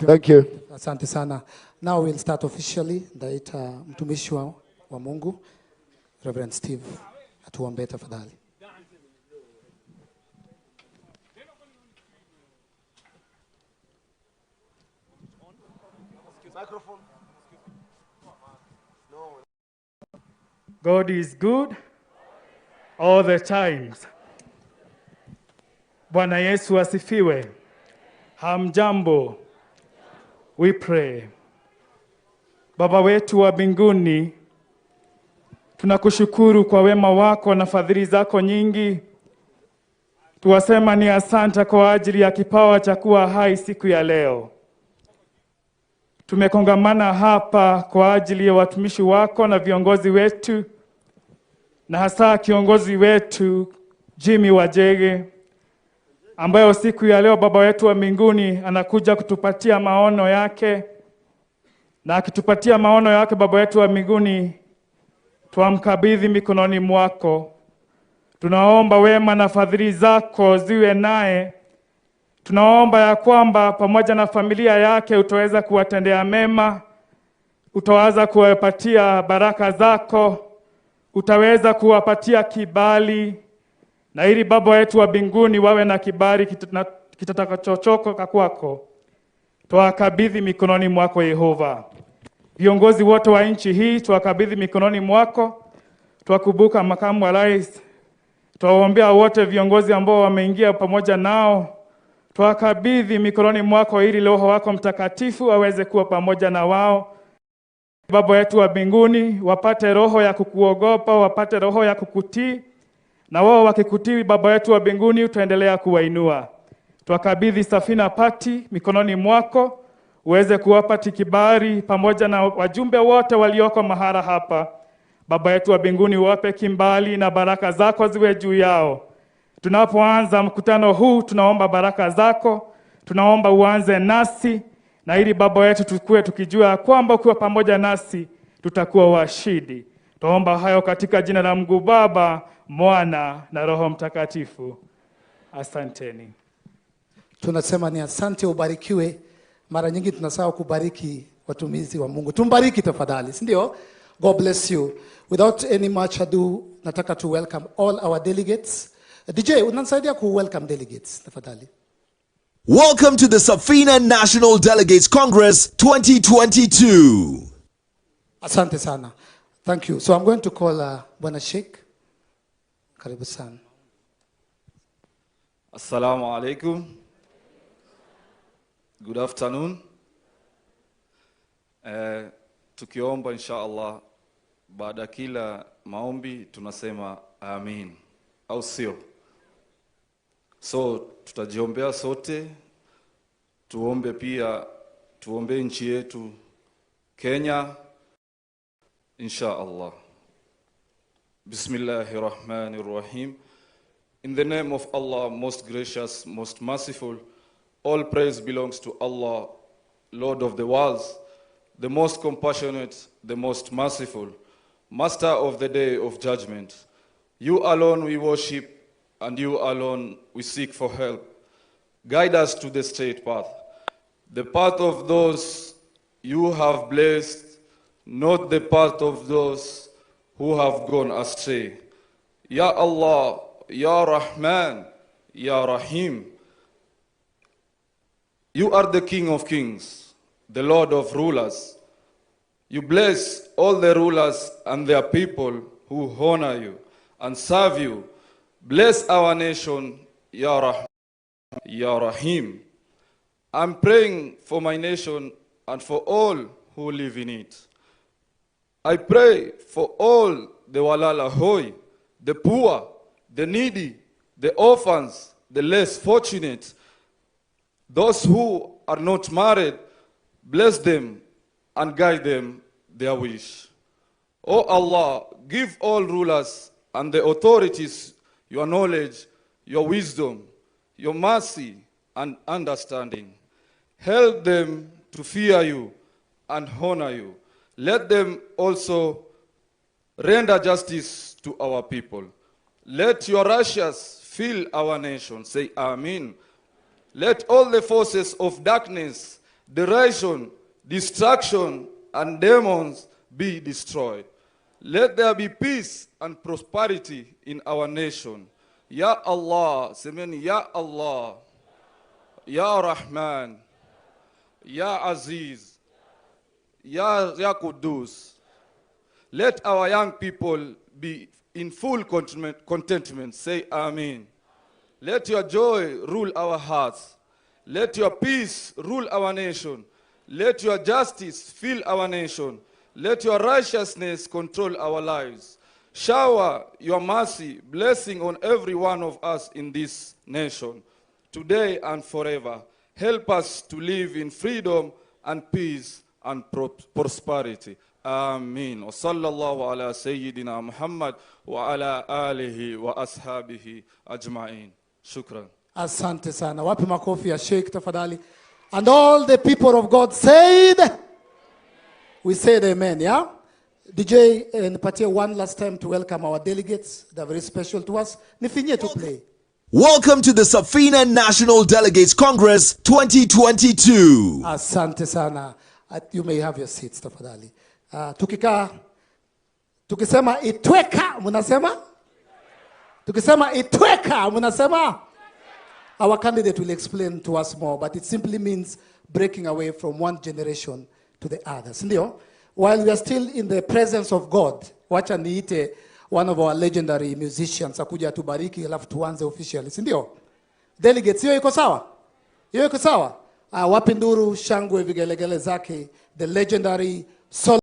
Thank you. Asante sana. Now we'll start officially. Ndaita mtumishi wa Mungu, Reverend Steve, atuombe tafadhali. God is good all the times. Bwana Yesu asifiwe. Hamjambo. We pray. Baba wetu wa mbinguni, tunakushukuru kwa wema wako na fadhili zako nyingi. Tuwasema ni asante kwa ajili ya kipawa cha kuwa hai siku ya leo. Tumekongamana hapa kwa ajili ya watumishi wako na viongozi wetu, na hasa kiongozi wetu Jimi Wanjigi, ambayo siku ya leo Baba wetu wa mbinguni anakuja kutupatia maono yake. Na akitupatia maono yake Baba wetu wa mbinguni, tuamkabidhi mikononi mwako. Tunaomba wema na fadhili zako ziwe naye. Tunaomba ya kwamba pamoja na familia yake utaweza kuwatendea mema, utaweza kuwapatia baraka zako, utaweza kuwapatia kibali, na ili Baba wetu wa mbinguni wawe na kibali kitakachochoka kwako. Tuwakabidhi mikononi mwako Yehova. Viongozi wote wa nchi hii tuwakabidhi mikononi mwako. Tuwakumbuka makamu wa rais. Tuwaombea wote viongozi ambao wameingia pamoja nao. Tuwakabidhi mikononi mwako ili Roho wako Mtakatifu aweze kuwa pamoja na wao. Baba wetu wa mbinguni, wapate roho ya kukuogopa, wapate roho ya kukutii. Na wao wakikutii Baba wetu wa mbinguni utaendelea kuwainua. Tuwakabidhi Safina Party mikononi mwako, uweze kuwapati kibali pamoja na wajumbe wote walioko mahara hapa. Baba yetu wa mbinguni, wape kimbali na baraka zako ziwe juu yao. Tunapoanza mkutano huu tunaomba baraka zako, tunaomba uanze nasi, na ili Baba yetu tukue tukijua kwamba ukiwa pamoja nasi tutakuwa washindi. Tuomba hayo katika jina la Mungu Baba, Mwana na Roho Mtakatifu. Asanteni. Tunasema ni asante, ubarikiwe. Mara nyingi tunasahau kubariki watumizi wa Mungu. Tumbariki tafadhali, si ndio? God bless you. Without any much ado, nataka to welcome all our delegates. DJ, unanisaidia ku welcome delegates tafadhali. Welcome to the Safina National Delegates Congress 2022. Asante sana. Thank you. So I'm going to call Bwana Sheikh. Karibu sana. Assalamu alaikum. Good afternoon. Tukiomba inshallah baada kila maombi tunasema amin au sio? So tutajiombea sote, tuombe pia, tuombe nchi yetu Kenya inshallah. Bismillahirrahmanirrahim. In the name of Allah, most gracious, most merciful, all praise belongs to Allah, Lord of the worlds, the most compassionate, the most merciful, Master of the day of judgment. You alone we worship, and you alone we seek for help. Guide us to the straight path, the path of those you have blessed, not the path of those who have gone astray. Ya Allah, Ya Rahman, Ya Rahim. You are the King of kings, the Lord of rulers. You bless all the rulers and their people who honor you and serve you. Bless our nation, Ya Rahman, Ya Rahim. I'm praying for my nation and for all who live in it. I pray for all the walala hoi, the poor, the needy, the orphans, the less fortunate, those who are not married. Bless them and guide them their wish. O Allah, give all rulers and the authorities your knowledge, your wisdom, your mercy and understanding. Help them to fear you and honor you. Let them also render justice to our people. Let your righteousness fill our nation. Say Amen. Let all the forces of darkness, derision, destruction, and demons be destroyed. Let there be peace and prosperity in our nation. Ya Allah, semeni Ya Allah, Ya Rahman, Ya Aziz, Ya Qudus. Let our young people be in full contentment. Say Amen. Let your joy rule our hearts. Let your peace rule our nation. Let your justice fill our nation. Let your righteousness control our lives. Shower your mercy, blessing on every one of us in this nation, today and forever. Help us to live in freedom and peace and prosperity. Amin. Wa sallallahu ala sayyidina Muhammad wa ala alihi wa ashabihi ajma'in. Shukran. Asante sana. Wapi makofi ya Sheikh tafadhali. And all the people of God said, we said amen, yeah? DJ, nipatie one last time to welcome our delegates. They're very special to us. Nifinye to play. Welcome to the Safina National Delegates Congress 2022. Asante sana. You may have your seats tafadhali. Tukisema itweka, munasema? Tukisema itweka, munasema? Our candidate will explain to us more, but it simply means breaking away from one generation to the others. Ndio? While we are still in the presence of God, wacha niite one of our legendary musicians akuja tubariki alafu tuanze officially. Ndio? Delegates, hiyo iko sawa? Hiyo iko sawa? Wapi nduru, shangwe, vigelegele zake, the legendary solo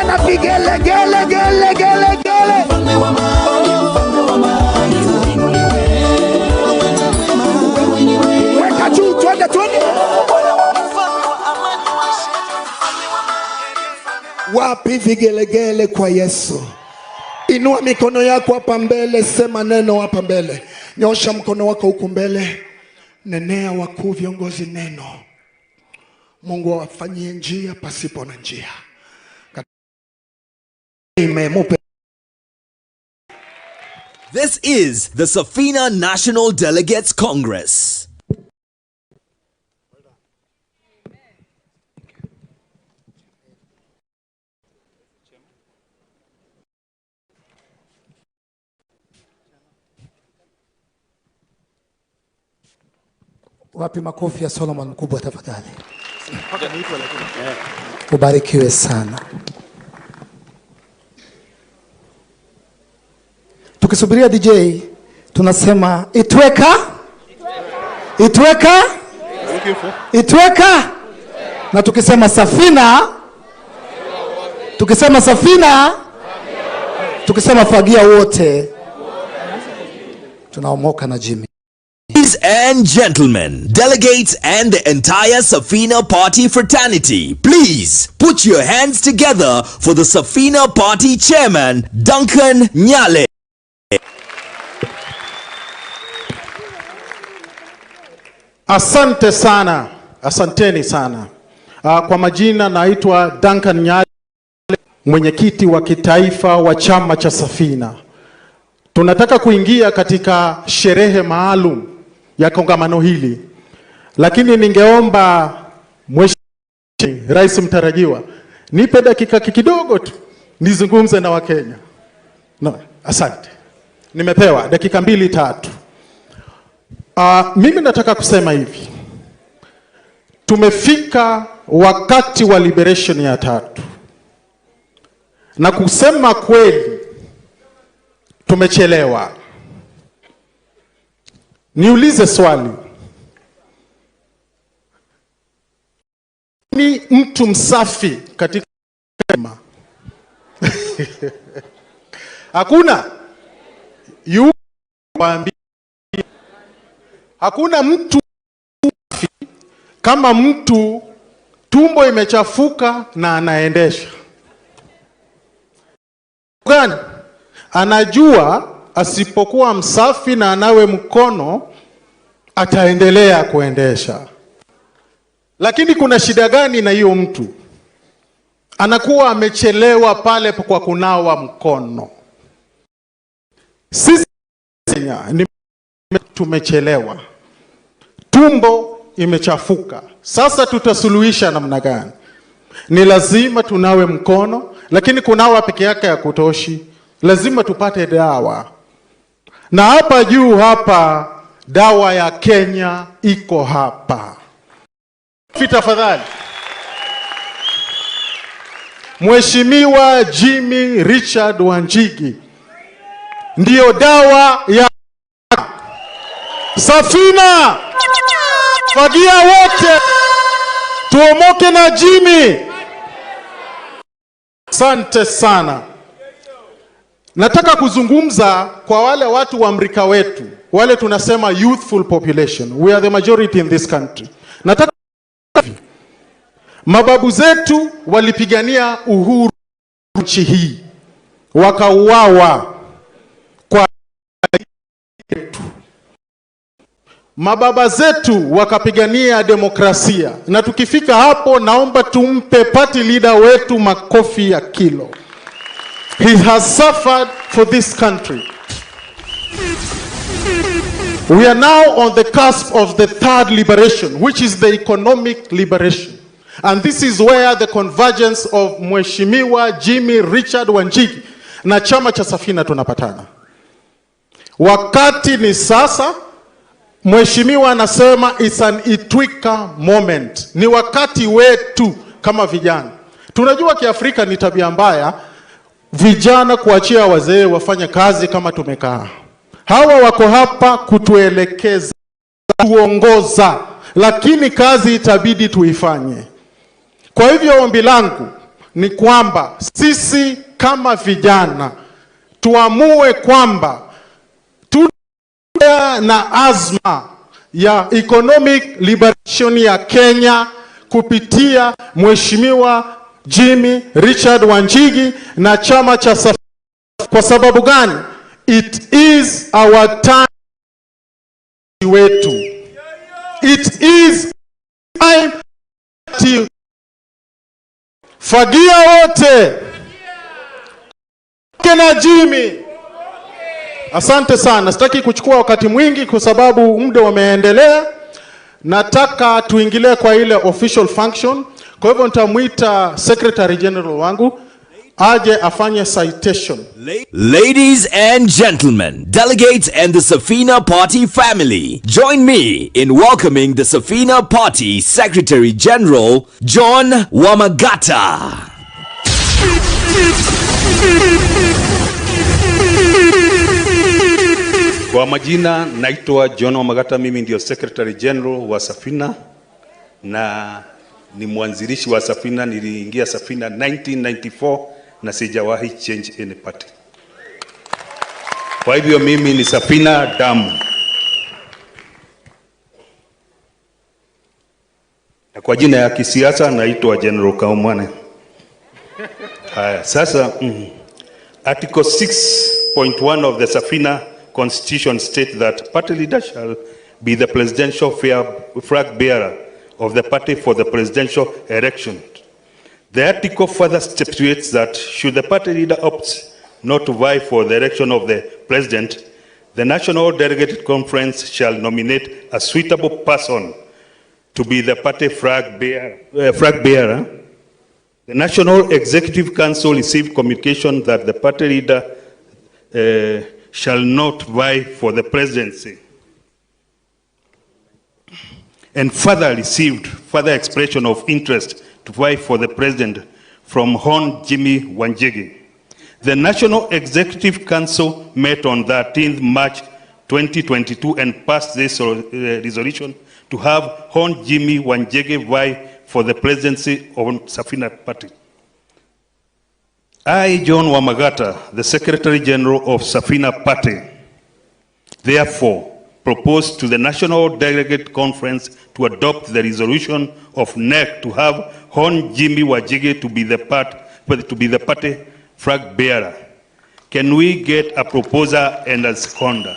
Bwana vigele gele gele gele gele. Weka juu twende twende. Wapi vigelegele kwa Yesu? Inua mikono yako hapa mbele, sema neno hapa mbele. Nyosha mkono wako huko mbele. Nenea wakuu viongozi neno. Mungu awafanyie njia pasipo na njia. This is the Safina National Delegates Congress. Wapi makofi ya Solomon mkubwa tafadhali. Ubarikiwe sana. Tukisubiria DJ tunasema itweka. Itweka. Itweka. Na tukisema Safina. Tukisema Safina. Tukisema fagia wote. Tunaomoka na Jimi. Ladies and gentlemen, delegates and the entire Safina Party fraternity, please put your hands together for the Safina Party chairman, Duncan Nyale. Asante sana, asanteni sana. Kwa majina naitwa Duncan Nyale, mwenyekiti wa kitaifa wa chama cha Safina. Tunataka kuingia katika sherehe maalum ya kongamano hili. Lakini ningeomba Mheshimiwa Rais mtarajiwa nipe dakika kidogo tu nizungumze na Wakenya. No, asante. Nimepewa dakika 2-3. Mimi nataka kusema hivi. Tumefika wakati wa liberation ya 3. Na kusema kweli tumechelewa. Niulize swali. Ni mtu msafi katika kama? Hakuna. Hakuna mtu msafi kama mtu tumbo imechafuka na anaendesha. Gani? Anajua asipokuwa msafi na anawe mkono ataendelea kuendesha. Lakini kuna shida gani na hiyo mtu? Anakuwa amechelewa pale kwa kunawa mkono. Sisi tumechelewa. Tumbo imechafuka. Sasa tutasuluhisha namna gani? Ni lazima tunawe mkono, lakini kunawa peke yake ya kutoshi. Lazima tupate dawa. Na hapa juu hapa dawa ya Kenya iko hapa. Tafadhali. Mheshimiwa Jimi Richard Wanjigi ndio dawa ya Safina. Fagia wote tuomoke na Jimi. Asante sana. Nataka kuzungumza kwa wale watu wa Amerika wetu, wale tunasema youthful population. We are the majority in this country. Nataka mababu zetu walipigania uhuru nchi hii, wakauawa kwa yetu. Mababa zetu wakapigania demokrasia, na tukifika hapo naomba tumpe party leader wetu makofi ya kilo. He has suffered for this country. We are now on the cusp of the third liberation, which is the economic liberation. And this is where the convergence of Mheshimiwa Jimi Richard Wanjigi na chama cha Safina tunapatana. Wakati ni sasa. Mheshimiwa anasema it's an itwika moment. Ni wakati wetu kama vijana. Tunajua kiafrika ni tabia mbaya vijana kuachia wazee wafanye kazi kama tumekaa. Hawa wako hapa kutuelekeza, kuongoza, lakini kazi itabidi tuifanye. Kwa hivyo ombi langu, ni kwamba sisi kama vijana tuamue kwamba tuna na azma ya economic liberation ya Kenya kupitia Mheshimiwa Jimi Richard Wanjigi na chama cha Safina. Kwa sababu gani? It is our time wetu. It is time to fagia wote kena Jimi. Asante sana. Sitaki kuchukua wakati mwingi kwa sababu muda umeendelea. Nataka tuingilie kwa ile official function. Kwa hivyo nitamuita Secretary General wangu aje afanye citation. Ladies and gentlemen, delegates and the Safina Party family, join me in welcoming the Safina Party Secretary General, John Wamagata. Kwa majina naitwa John Wamagata, mimi ndio Secretary General wa Safina na ni mwanzilishi wa Safina. Niliingia Safina 1994 na sijawahi change any party. Kwa hivyo mimi ni Safina damu. Na kwa jina ya kisiasa naitwa General Kaumane. Haya, sasa Article 6.1 of the Safina Constitution states that party leader shall be the presidential flag bearer of the party for the presidential election. The article further stipulates that should the party leader opt not to vie for the election of the president, the National Delegate Conference shall nominate a suitable person to be the party flag bearer. The National Executive Council received communication that the party leader shall not vie for the presidency, and further received further expression of interest to vie for the president from Hon Jimi Wanjigi. The National Executive Council met on 13th March 2022 and passed this resolution to have Hon Jimi Wanjigi vie for the presidency of Safina Party. I, John Wamagata, the Secretary General of Safina Party, therefore propose to the National Delegate Conference to adopt the resolution of NEC to have Hon Jimi Wanjigi to be the party flag bearer. Can we get a proposer and a seconder?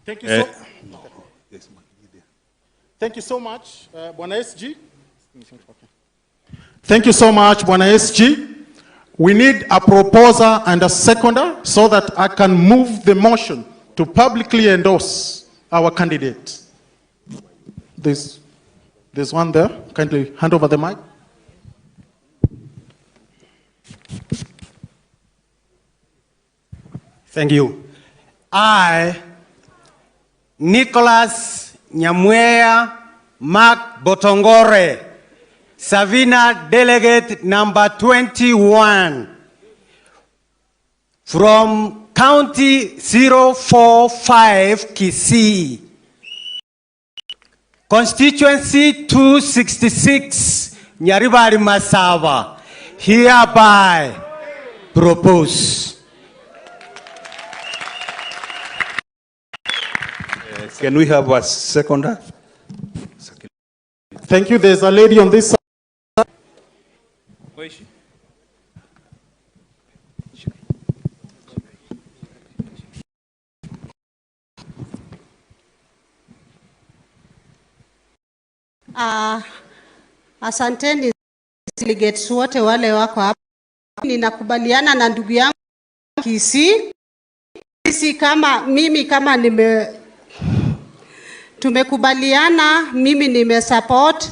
Thank you so Thank you so much, Bwana SG. Thank you so much, Bwana SG. We need a proposer and a seconder so that I can move the motion to publicly endorse our candidate. There's one there. Kindly hand over the mic. Thank you. I, Nicholas Nyamweya Mark Botongore, Safina Delegate number 21, from County 045 Kisii, Constituency 266, Nyaribari Masava, hereby propose. Can we have a seconder? Thank you. There's a lady on this side. Where is she? Asanteni delegates wote wale wako hapa. Ninakubaliana na ndugu yangu Kisii. Sisi kama tumekubaliana, mimi nimesupport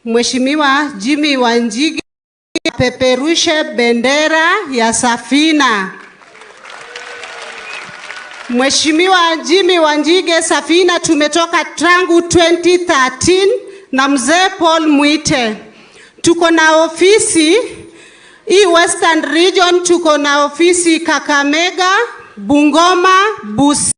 Mheshimiwa Jimi Wanjigi peperushe bendera ya Safina. Mheshimiwa Jimi Wanjigi, Safina tumetoka tangu 2013 na mzee Paul Mwite. Tuko na ofisi hii Western Region, tuko na ofisi Kakamega, Bungoma, Busia.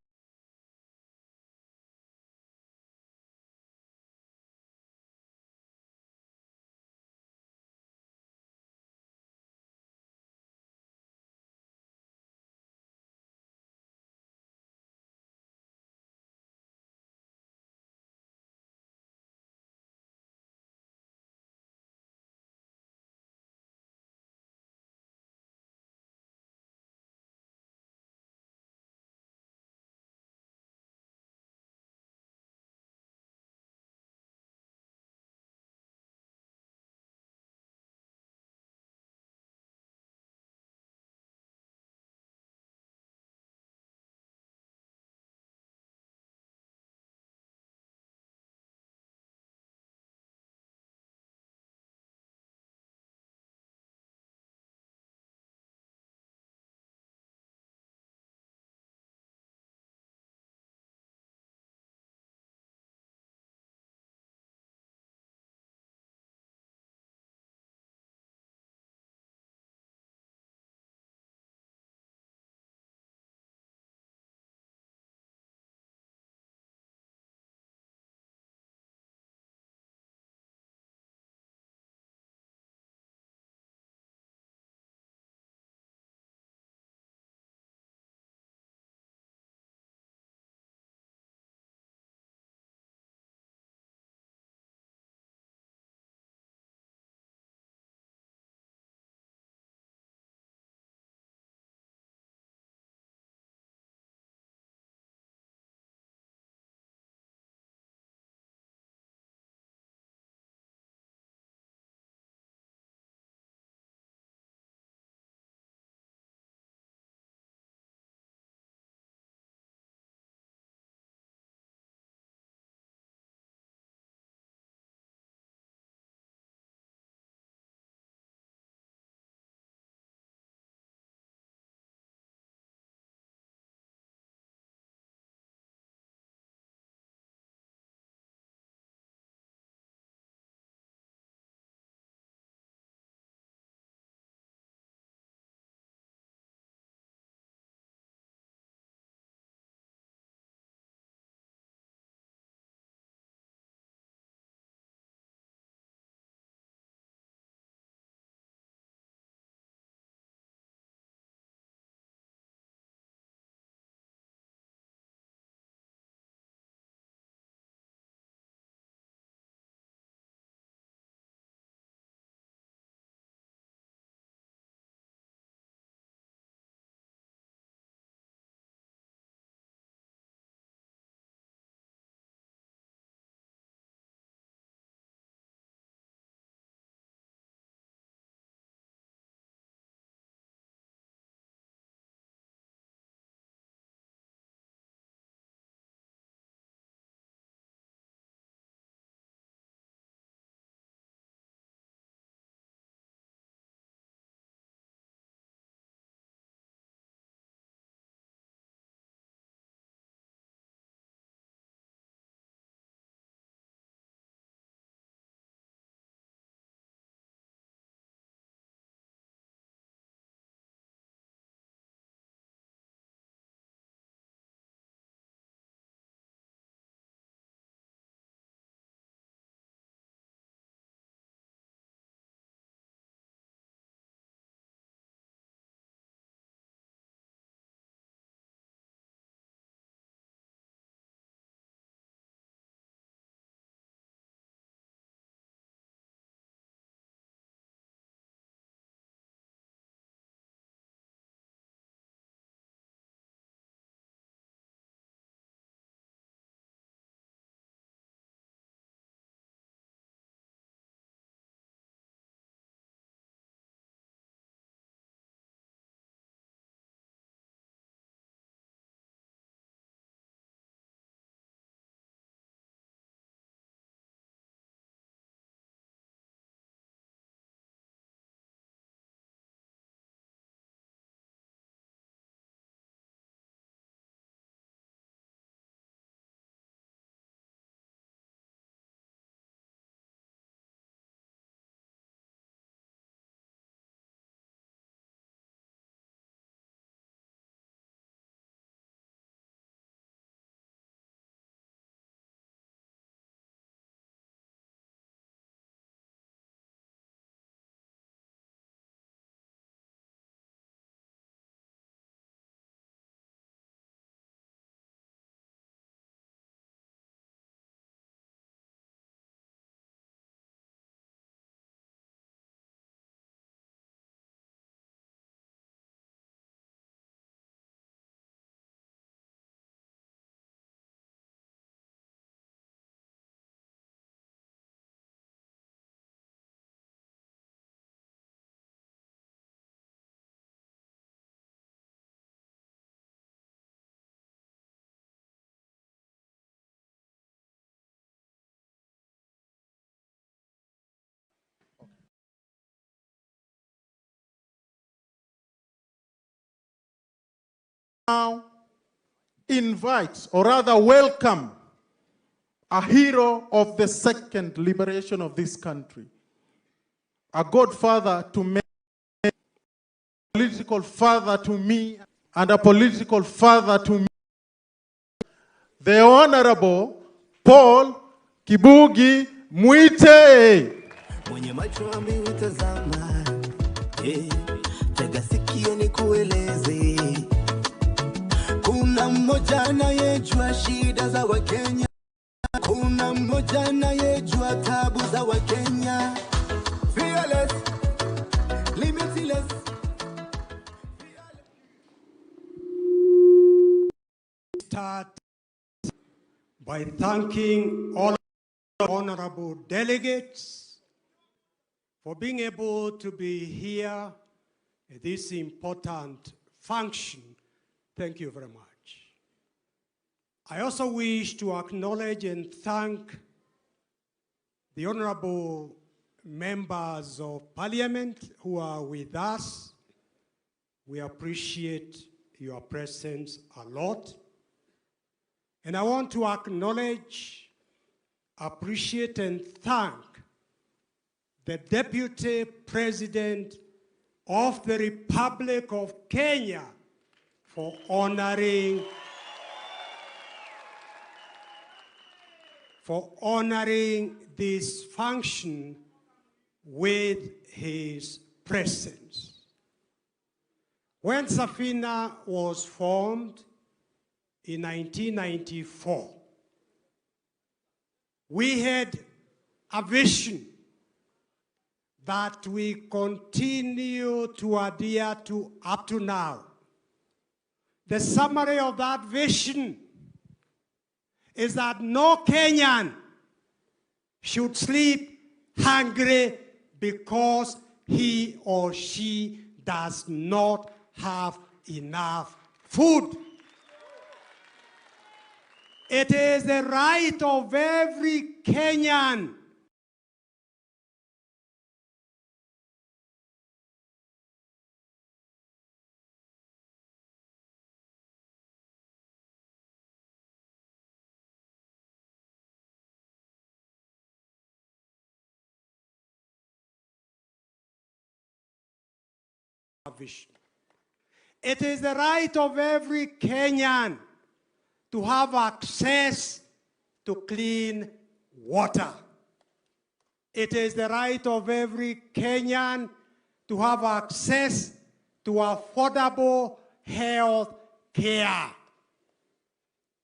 now invite, or rather welcome, a hero of the second liberation of this country, a godfather to me, a political father to me, and a political father to me, the Honorable Paul Kibugi Mwite. Mwenye macho amewitazama, tega sikio nikueleze. Kuna mmoja anayejua shida za Wakenya, kuna mmoja anayejua tabu za Wakenya. Fearless, limitless. Start by thanking all honorable delegates for being able to be here at this important function. Thank you very much. I also wish to acknowledge and thank the honorable members of parliament who are with us. We appreciate your presence a lot. And I want to acknowledge, appreciate, and thank the Deputy President of the Republic of Kenya for honoring this function with his presence. When Safina was formed in 1994, we had a vision that we continue to adhere to up to now. The summary of that vision is that no Kenyan should sleep hungry because he or she does not have enough food. It is the right of every Kenyan vision. It is the right of every Kenyan to have access to clean water. It is the right of every Kenyan to have access to affordable health care,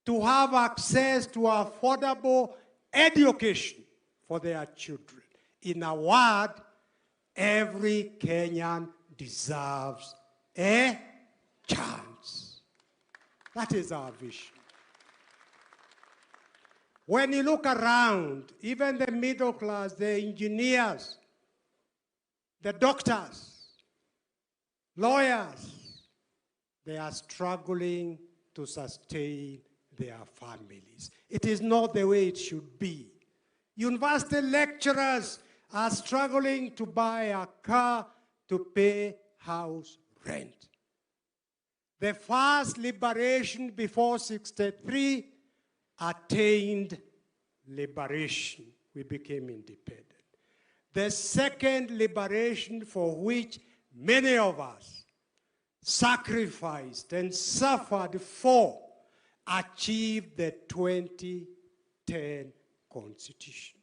to have access to affordable education for their children. In a word, every Kenyan deserves a chance. That is our vision. When you look around, even the middle class, the engineers, the doctors, lawyers, they are struggling to sustain their families. It is not the way it should be. University lecturers are struggling to buy a car to pay house rent. The first liberation before 63 attained liberation. We became independent. The second liberation, for which many of us sacrificed and suffered for, achieved the 2010 Constitution.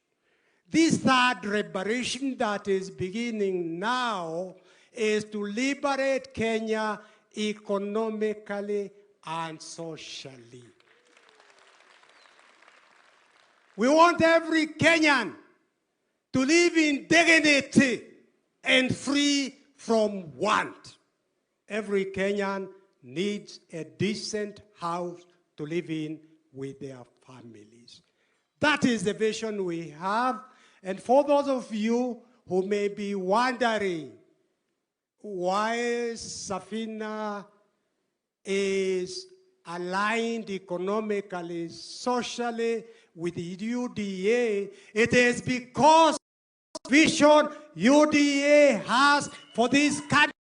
This third liberation that is beginning now is to liberate Kenya economically and socially. We want every Kenyan to live in dignity and free from want. Every Kenyan needs a decent house to live in with their families. That is the vision we have. And for those of you who may be wondering why Safina is aligned economically, socially with the UDA, it is because of the vision UDA has for this country.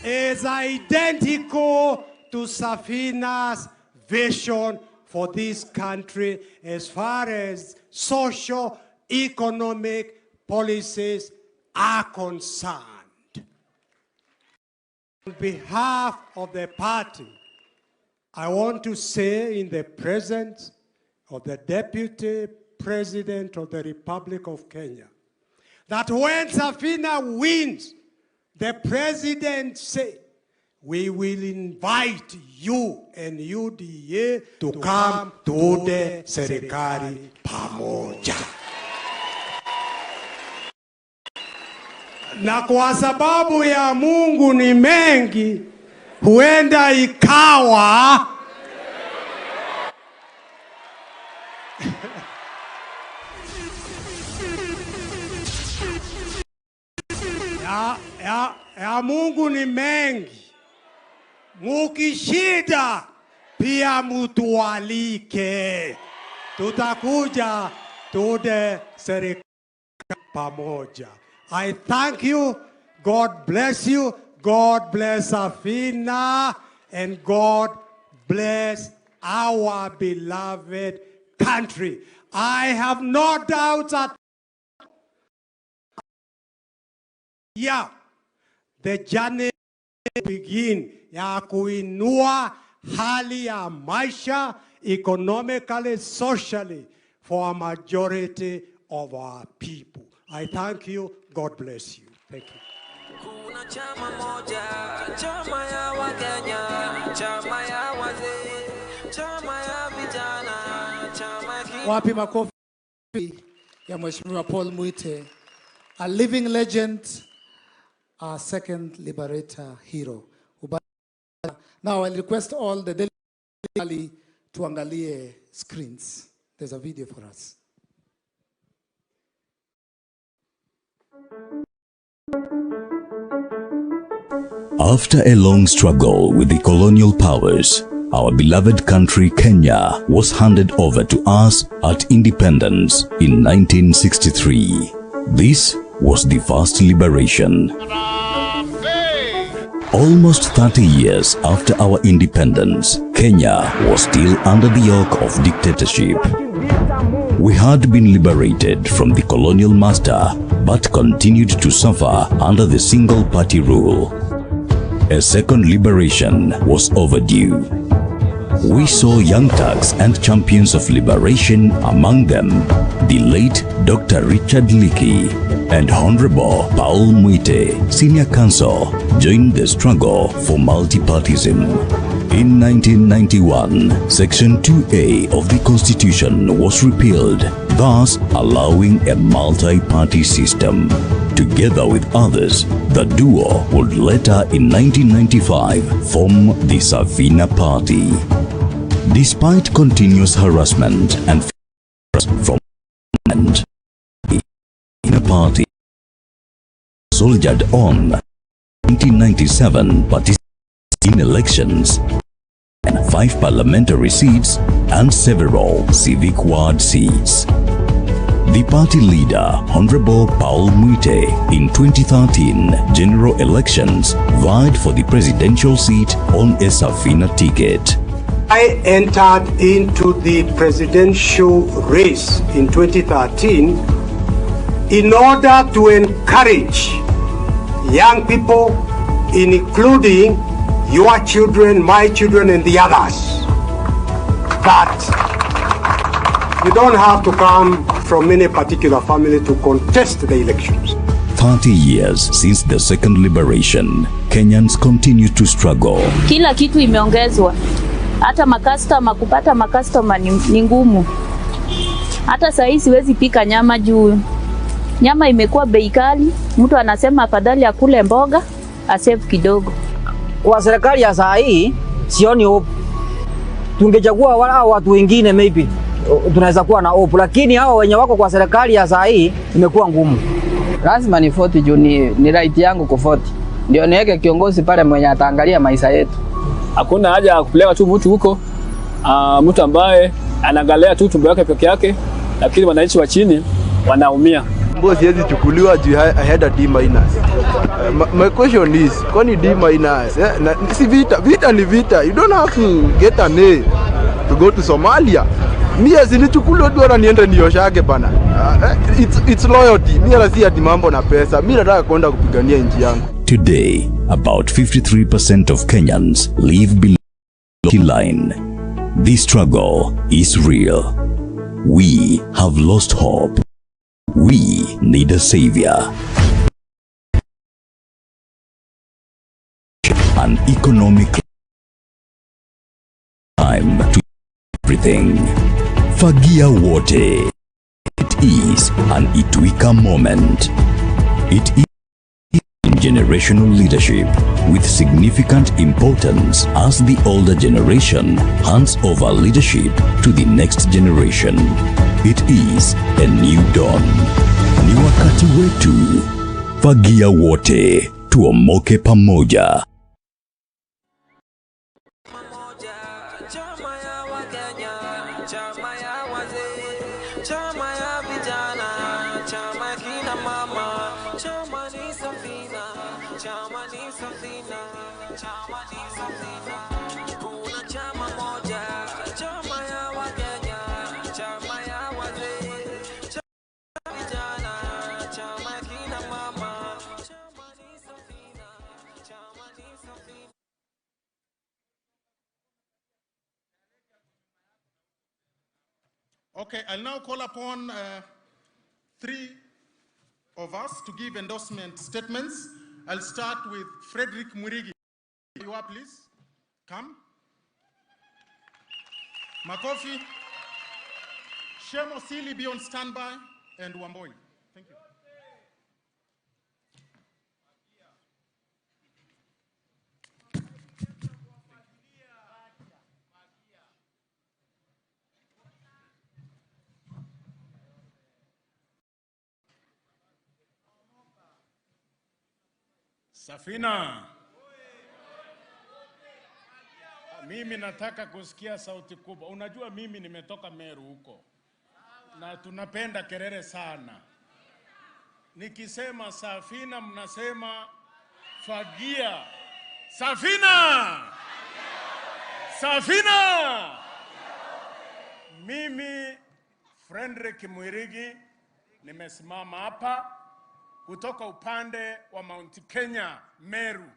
is identical to Safina's vision for this country as far as socio-economic policies are concerned. On behalf of the party, I want to say in the presence of the Deputy President of the Republic of Kenya that when Safina wins, the President said, we will invite you and UDA to come tuunde serikali pamoja. Na kwa sababu ya Mungu ni mengi, huenda ikawa ya Mungu ni mengi. Mukishida pia mutualike. Tutakuja tuunde serikali pamoja. I thank you. God bless you. God bless Safina. And God bless our beloved country. I have no doubt that the journey begin ya kuinua hali ya maisha economically, socially for a majority of our people. I thank you. God bless you. Thank you. Kuna chama moja, chama ya Wakenya, chama ya wazee, chama ya vijana, chama ya Wapi makofi ya Mheshimiwa Paul Mwite, a living legend, our second liberator hero. Now I'll request all the delegates to angalie screens. There's a video for us. After a long struggle with the colonial powers, our beloved country Kenya was handed over to us at independence in 1963. This was the first liberation. Almost 30 years after our independence, Kenya was still under the yoke of dictatorship. We had been liberated from the colonial master, but continued to suffer under the single-party rule. A second liberation was overdue. We saw young thugs and champions of liberation, among them the late Dr. Richard Leakey and Honorable Paul Mwite, Senior Counsel, joined the struggle for multipartyism. In 1991, Section 2A of the Constitution was repealed, thus allowing a multi-party system. Together with others, the duo would later in 1995 form the Safina Party. Despite continuous harassment and from the party soldiered on 1997 participated in elections and 5 parliamentary seats and several civic ward seats. The party leader, Honorable Paul Mwite, in 2013 general elections vied for the presidential seat on a Safina ticket. I entered into the presidential race in 2013 in order to encourage young people, including your children, my children, and the others, that you don't have to come from any particular family to contest the elections. 30 years since the second liberation, Kenyans continue to struggle. Kila kitu imeongezwa. Hata kupata makastoma ni ngumu. Hata saa hii siwezi pika nyama juu nyama imekuwa bei kali. Mtu anasema afadhali akule mboga, asave kidogo. Kwa serikali ya saa hii sioni hope. Tungechagua watu wengine maybe tunaweza kuwa na hope, lakini hao wenye wako kwa serikali ya saa hii imekuwa ngumu. Lazima ni 40 juu ni right yangu kwa 40. Ndio niweke kiongozi pale mwenye ataangalia maisha yetu. Hakuna haja ya kupeleka tu mtu huko, mtu ambaye anaangalia tu tumbo yake peke yake, lakini wananchi wa chini wanaumia. Boss siwezi chukuliwa juu I had a D-. My question is, kwani D-? Si vita ni vita. You don't have to get an A to go to Somalia. Mimi sinichukuliwa tu niende nioshage bana. It's loyalty. Mimi si ati mambo na pesa. Mimi nataka kwenda kupigania nchi yangu. Today, about 53% of Kenyans live below the line. The struggle is real. We have lost hope. We need a savior. An economic time to everything. Fagia wote. It is an Itwika moment. It is generational leadership with significant importance as the older generation hands over leadership to the next generation. It is a new dawn. Ni wakati wetu. Fagia wote, tuomoke pamoja. Okay, I'll now call upon three of us to give endorsement statements. I'll start with Frederick Mwirigi. You are, please. Come. Makofi. Shemo Sili, be on standby. And Wamboi. Thank you. Safina. Mimi nataka kusikia sauti kubwa. Unajua mimi nimetoka Meru huko. Na tunapenda kelele sana. Nikisema Safina mnasema fagia. Safina! Safina! Mimi Frederick Mwirigi nimesimama hapa kutoka upande wa Mount Kenya, Meru,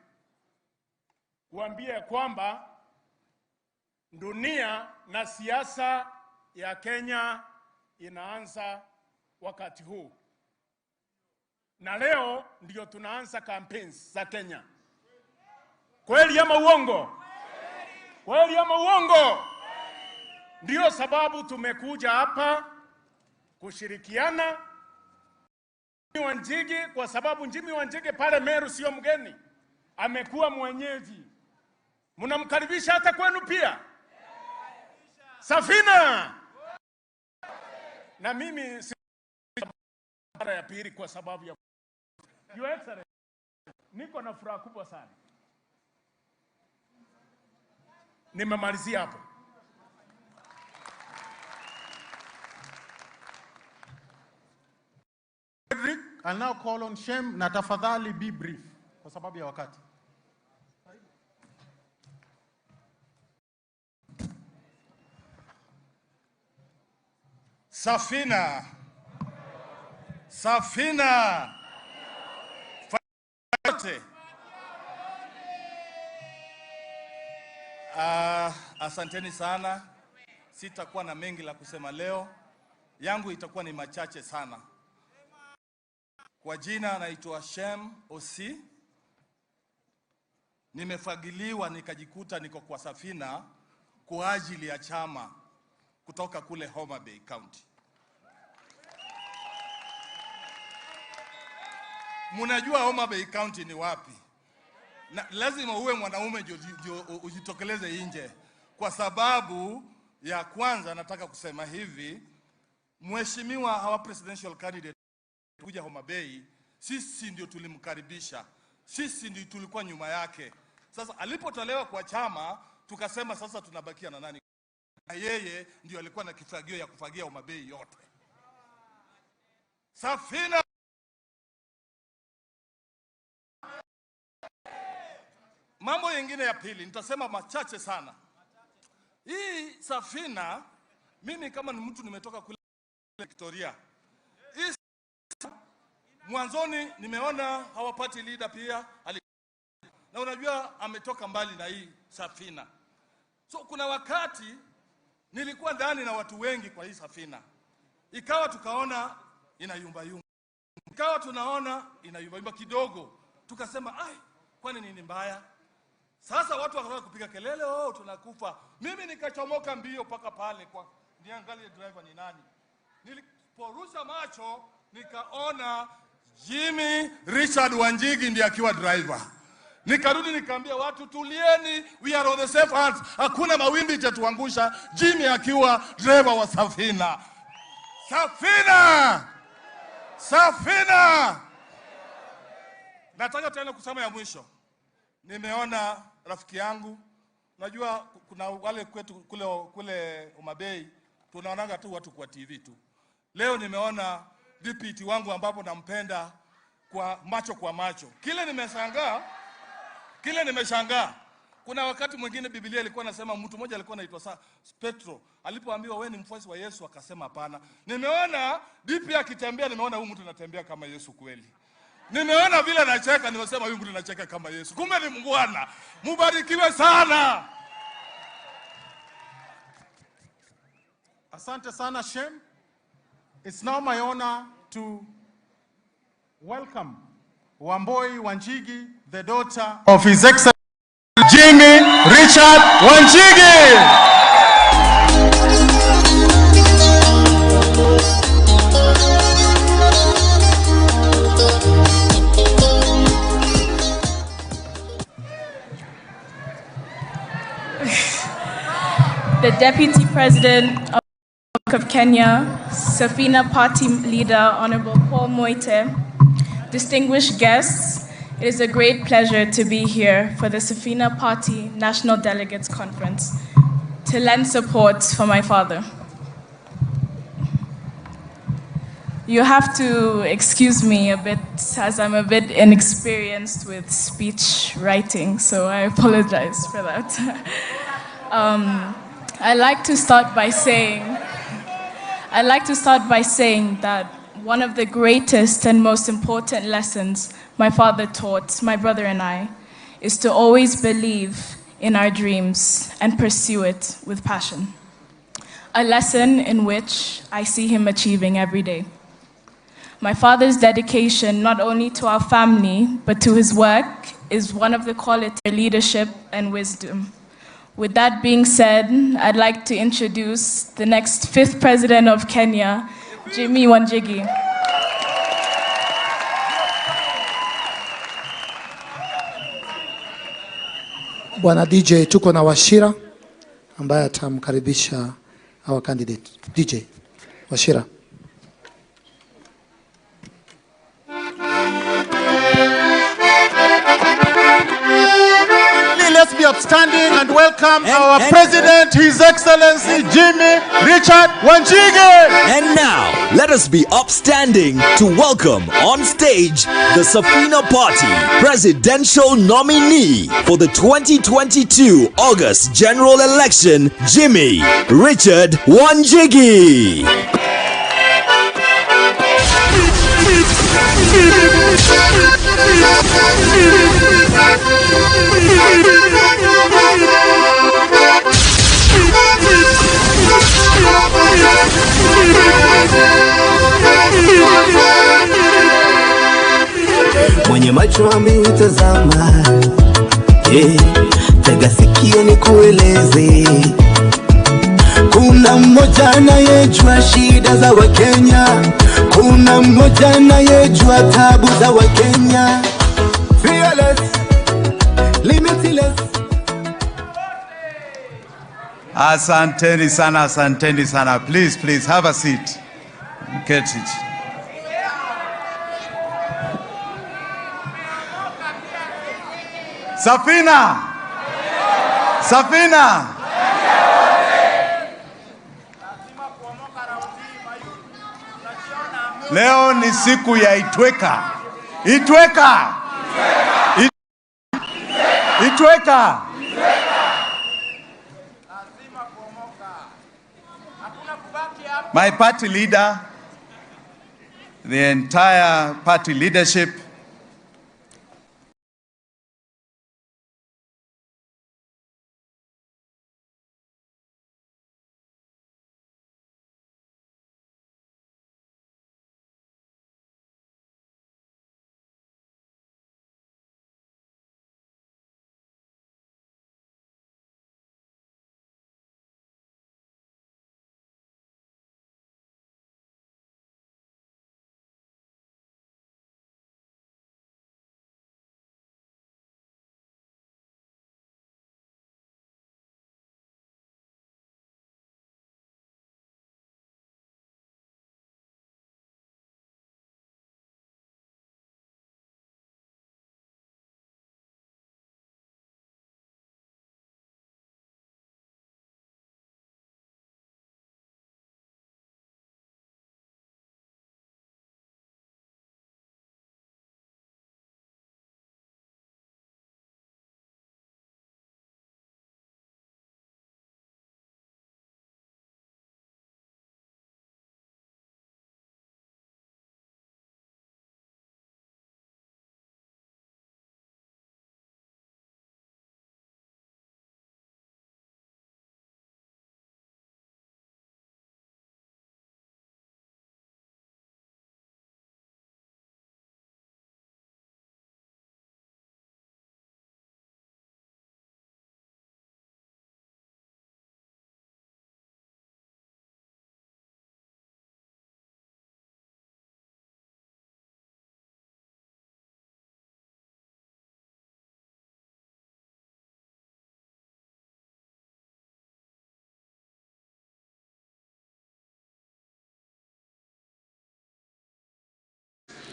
kuambia kwamba dunia na siasa ya Kenya inaanza wakati huu. Na leo ndio tunaanza campaigns za Kenya. Kweli ama uongo? Kweli ama uongo? Ndio sababu tumekuja hapa kushirikiana Wanjigi, kwa sababu Jimi Wanjigi pale Meru sio mgeni. Amekuwa mwenyeji. Mnamkaribisha hata kwenu pia. Safina! Na mimi si mara ya pili kwa sababu ya Your Excellency. Niko na furaha kubwa sana. Nimemalizia hapo. I'll now call on Shem na tafadhali be brief kwa sababu ya wakati. Safina. Safina. Asanteni sana. Sitakuwa na mengi la kusema leo. Yangu itakuwa ni machache sana. Kwa jina naitwa Shem Osi. Nimefagiliwa nikajikuta niko kwa Safina kwa ajili ya chama kutoka kule Homa Bay County. Munajua Homa Bay County ni wapi? Na lazima uwe mwanaume ujitokeleze nje. Kwa sababu ya kwanza nataka kusema hivi, Mheshimiwa our presidential candidate kuja Homa Bay, sisi ndio tulimkaribisha. Sisi ndio tulikuwa nyuma yake. Sasa alipotolewa kwa chama, tukasema sasa tunabakia na nani? Na yeye ndio alikuwa na kifagio ya kufagia Homa Bay yote. Safina ingine ya pili, nitasema machache sana. Hii Safina, mimi kama ni mtu nimetoka kule Victoria. Hii mwanzoni nimeona hawapati leader pia. Na unajua ametoka mbali na hii Safina. So kuna wakati nilikuwa ndani na watu wengi kwa hii Safina. Ikawa tukaona inayumba yumba. Ikawa tunaona inayumba yumba kidogo. Tukasema, kwani nini mbaya? Sasa watu wakaanza kupiga kelele, tunakufa. Mimi nikachomoka mbio paka pale kwa niangalie driver ni nani. Niliporusha macho nikaona Jimi Richard Wanjigi ndiye akiwa driver. Nikarudi nikaambia watu tulieni, we are on the safe hands. Hakuna mawimbi itatuangusha. Jimi akiwa driver wa Safina. Safina! Safina! Nataka tena kusema ya mwisho. Nimeona rafiki yangu, najua kuna wale kwetu kule Umabei, tunaonanga tu watu kwa TV tu. Leo nimeona deputy wangu ambapo nampenda kwa macho. Kile nimeshangaa. Kuna wakati mwingine Biblia ilikuwa nasema mtu mmoja alikuwa anaitwa Petro. Alipoambiwa wewe ni mfuasi wa Yesu akasema hapana. Nimeona DP akitembea, nimeona huyu mtu anatembea kama Yesu kweli. Nimeona vile anacheka, nimesema huyu mtu anacheka kama Yesu. Kumbe ni Bwana. Mubarikiwe sana. Asante sana Shem. It's now my honor to welcome Wamboi Wanjigi, the daughter of His Excellency Jimi Richard Wanjigi. The Deputy President of Kenya, Safina Party Leader, Honorable Paul Moite, distinguished guests, it is a great pleasure to be here for the Safina Party National Delegates Conference to lend support for my father. You have to excuse me a bit as I'm a bit inexperienced with speech writing, so I apologize for that. I'd like to start by saying that one of the greatest and most important lessons my father taught my brother and I is to always believe in our dreams and pursue it with passion. A lesson in which I see him achieving every day. My father's dedication not only to our family but to his work is one of the qualities of leadership and wisdom. With that being said, I'd like to introduce the next 5th President of Kenya, Jimi Wanjigi. Bwana DJ, tuko na Washira ambaye atamkaribisha our candidate. DJ Washira. Let's be upstanding and welcome our President, His Excellency Jimi Richard Wanjigi. And now, let us be upstanding to welcome on stage the Safina Party presidential nominee for the 2022 August general election, Jimi Richard Wanjigi. Mwenye macho ameutazama, tega sikio nikueleze. Kuna mmoja anayejua shida za Wakenya, kuna mmoja anayejua tabu za Wakenya. Fearless, limitless. Asanteni sana. Please have a seat. Get it. Safina. Leo ni siku ya Itweka. Itweka. My party leader, the entire party leadership,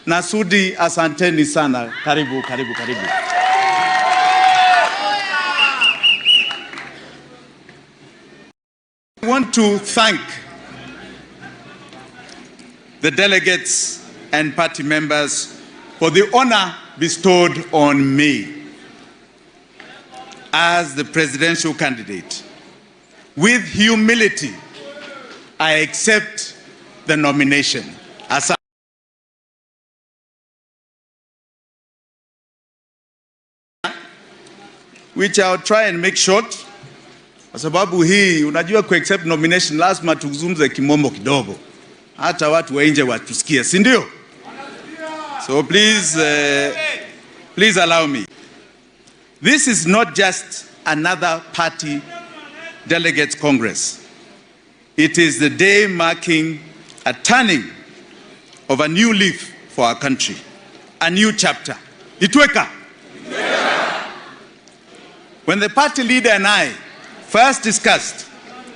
Nasudi, asanteni sana. Karibu, karibu, karibu. I want to thank the delegates and party members for the honor bestowed on me as the presidential candidate. With humility, I accept the nomination. Which I'll try and make short. Kwa sababu hii, unajua accept nomination lazima tuzungumze kimombo kidogo. Hata watu wa nje watusikie, si ndio? So please allow me. This is not just another party delegates congress. It is the day marking a turning of a new leaf for our country, a new chapter. Itweka. When the party leader and I first discussed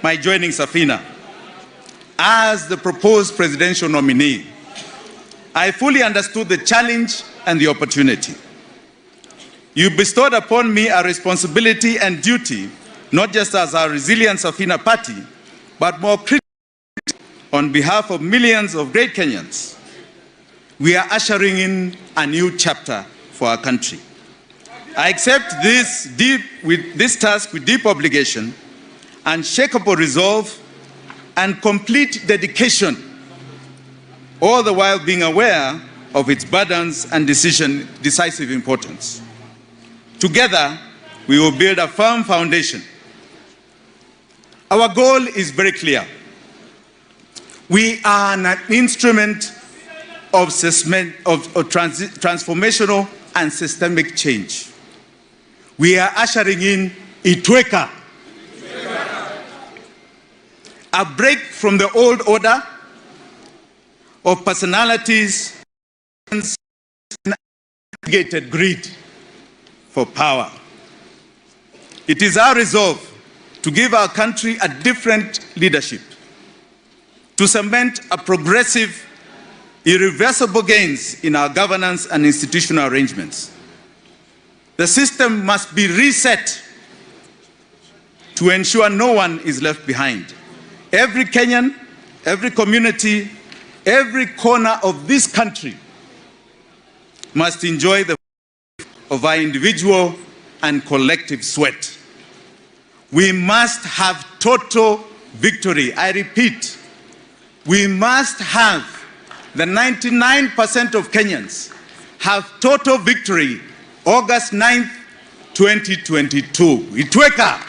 my joining Safina as the proposed presidential nominee, I fully understood the challenge and the opportunity. You bestowed upon me a responsibility and duty, not just as our resilient Safina party, but more critically on behalf of millions of great Kenyans. We are ushering in a new chapter for our country. I accept this task with deep obligation, unshakable resolve, and complete dedication, all the while being aware of its burdens and decisive importance. Together, we will build a firm foundation. Our goal is very clear. We are an instrument of transformational and systemic change. We are ushering in Itweka, a break from the old order of personalities and aggregated greed for power. It is our resolve to give our country a different leadership, to cement a progressive, irreversible gains in our governance and institutional arrangements. The system must be reset to ensure no one is left behind. Every Kenyan, every community, every corner of this country must enjoy the of our individual and collective sweat. We must have total victory. I repeat, we must have the 99% of Kenyans have total victory August 9th, 2022. Itweka.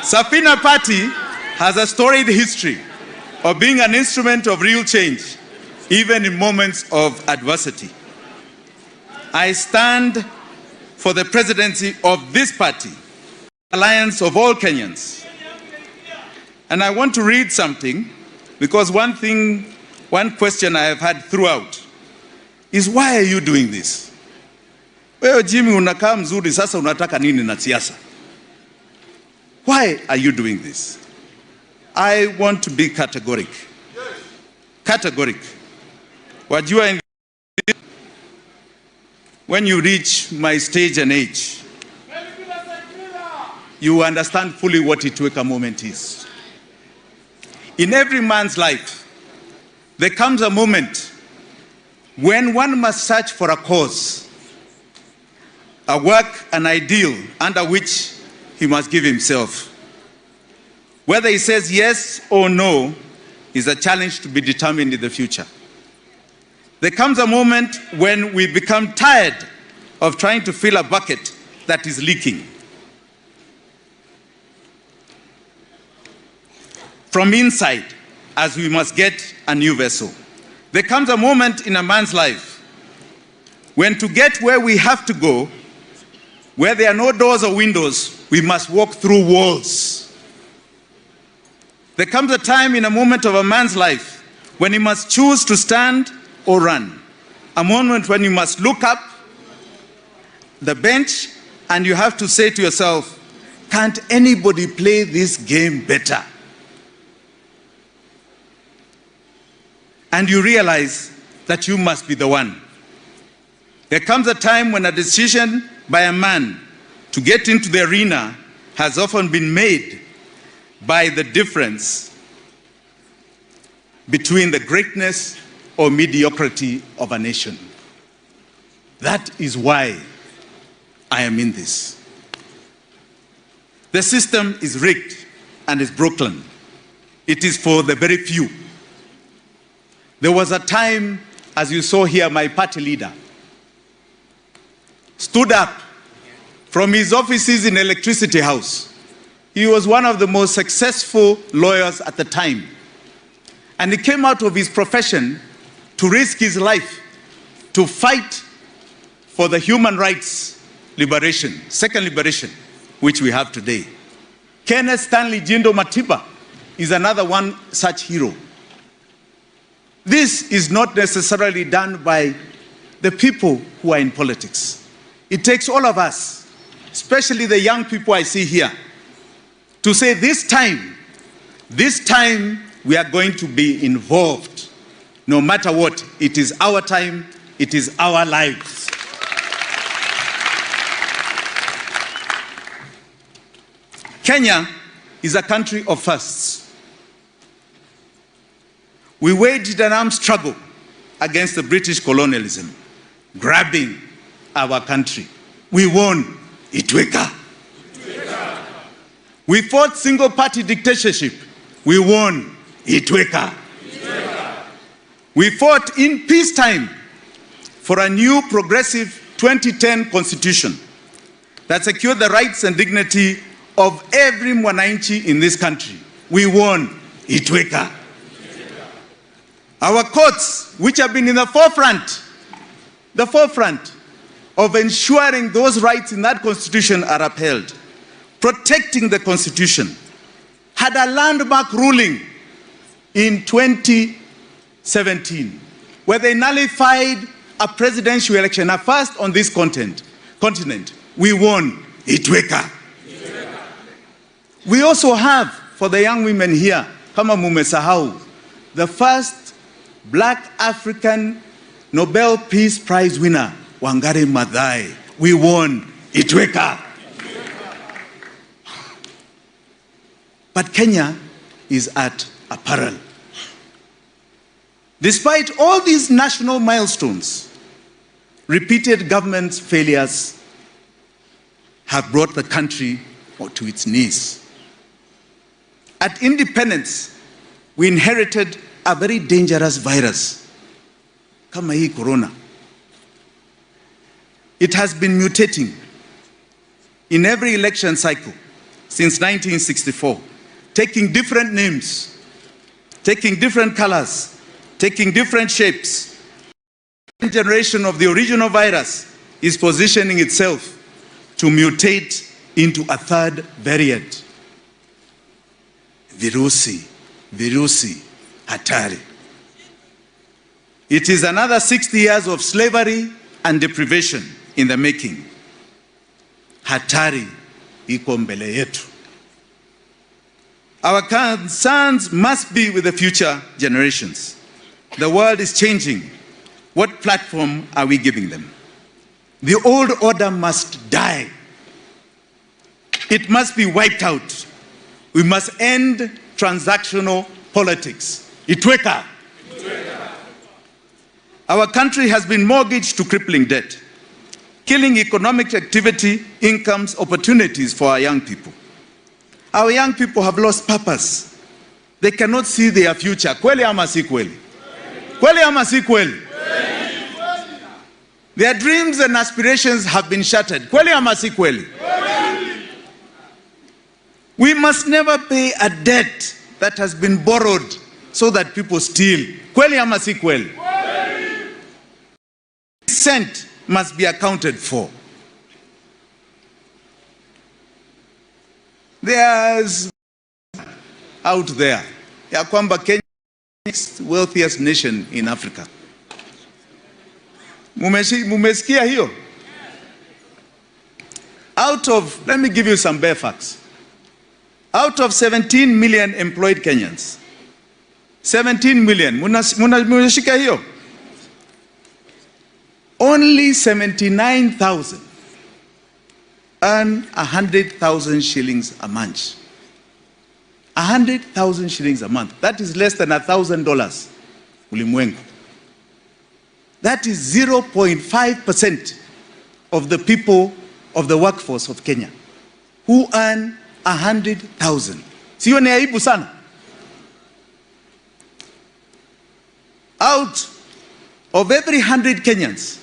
Safina Party has a storied history of being an instrument of real change, even in moments of adversity. I stand for the presidency of this party, alliance of all Kenyans. And I want to read something, because one question I have had throughout is, why are you doing this? Wewe Jimi unakaa mzuri, sasa unataka nini na siasa? Why are you doing this? I want to be categoric. Categoric. Wajua, when you reach my stage and age, you understand fully what Itweka moment is. In every man's life, there comes a moment when one must search for a cause, a work, an ideal under which he must give himself. Whether he says yes or no is a challenge to be determined in the future. There comes a moment when we become tired of trying to fill a bucket that is leaking. From inside, as we must get a new vessel. There comes a moment in a man's life when, to get where we have to go, where there are no doors or windows, we must walk through walls. There comes a time in a moment of a man's life when he must choose to stand or run. A moment when you must look up the bench and you have to say to yourself, can't anybody play this game better? And you realize that you must be the one. There comes a time when a decision by a man to get into the arena has often been made by the difference between the greatness or mediocrity of a nation. That is why I am in this. The system is rigged and is broken. It is for the very few. There was a time, as you saw here, my party leader stood up from his offices in Electricity House. He was one of the most successful lawyers at the time. And he came out of his profession to risk his life to fight for the human rights liberation, second liberation, which we have today. Kenneth Stanley Jindo Matiba is another one such hero. This is not necessarily done by the people who are in politics. It takes all of us, especially the young people I see here, to say this time we are going to be involved. No matter what, it is our time, it is our lives. Kenya is a country of firsts. We waged an armed struggle against the British colonialism, grabbing our country. We won. Itweka. We fought single-party dictatorship. We won. Itweka. We fought in peacetime for a new progressive 2010 constitution that secured the rights and dignity of every mwananchi in this country. We won. Itweka. Our courts, which have been in the forefront of ensuring those rights in that constitution are upheld, protecting the constitution, had a landmark ruling in 2017, where they nullified a presidential election, a first on this continent. We won. Itweka. We also have, for the young women here, kama mumesahau, the first Black African Nobel Peace Prize winner, Wangari Maathai. We won. Itweka. But Kenya is at a peril. Despite all these national milestones, repeated government failures have brought the country to its knees. At independence, we inherited a very dangerous virus, kama hii corona. It has been mutating in every election cycle since 1964, taking different names, taking different colors, taking different shapes. The generation of the original virus is positioning itself to mutate into a third variant. Virusi hatari. It is another 60 years of slavery and deprivation in the making. Hatari iko mbele yetu. Our concerns must be with the future generations. The world is changing. What platform are we giving them? The old order must die. It must be wiped out. We must end transactional politics. Itweka. Our country has been mortgaged to crippling debt, killing economic activity, incomes, opportunities for our young people. Our young people have lost purpose. They cannot see their future. Kweli ama si kweli? Kweli ama si kweli? Their dreams and aspirations have been shattered. Kweli ama si kweli? We must never pay a debt that has been borrowed so that people steal. Kweli ama si kweli? Cent must be accounted for. There's out there ya kwamba Kenya is the wealthiest nation in Africa. Mumesikia hiyo? Out of, let me give you some bare facts. Out of 17 million employed Kenyans, 17 million, munashika hiyo? Only 79,000 earn 100,000 shillings a month. 100,000 shillings a month. That is less than $1,000 ulimwengu. That is 0.5% of the people of the workforce of Kenya who earn 100,000. Sio ni aibu sana? Out of every 100 Kenyans,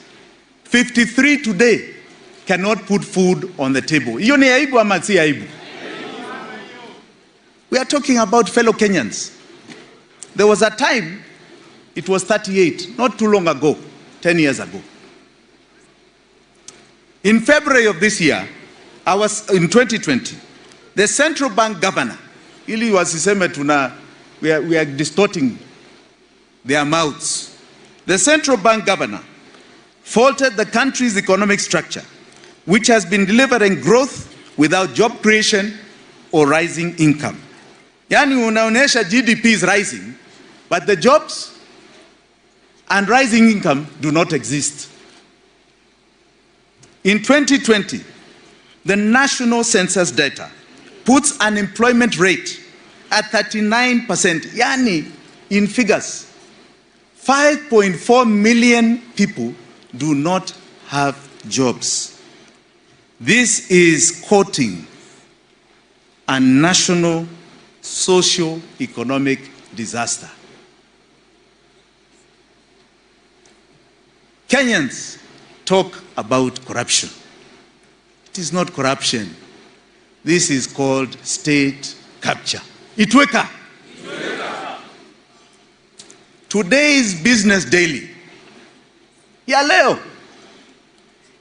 53 today cannot put food on the table. Hiyo ni aibu ama si aibu? We are talking about fellow Kenyans. There was a time, it was 38, not too long ago, 10 years ago. In February of this year, in 2020, the central bank governor, ili wasiseme we are distorting their mouths. The central bank governor faulted the country's economic structure, which has been delivering growth without job creation or rising income. Yani unaonesha GDP is rising, but the jobs and rising income do not exist. In 2020, the national census data puts unemployment rate at 39%. Yani, in figures, 5.4 million people do not have jobs. This is courting a national socio-economic disaster. Kenyans talk about corruption. It is not corruption. This is called state capture. Itweka. Today's Business Daily ya leo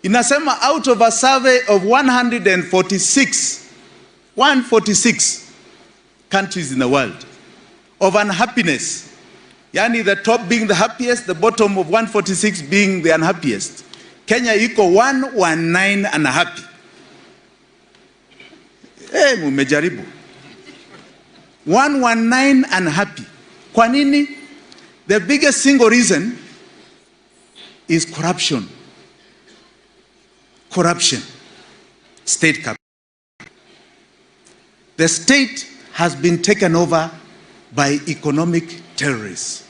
inasema out of a survey of 146 countries in the world of unhappiness, yani the top being the happiest, the bottom of 146 being the unhappiest, Kenya iko 119 unhappy. Mumejaribu 119 unhappy. Kwa nini? The biggest single reason is corruption. Corruption. State capture. The state has been taken over by economic terrorists.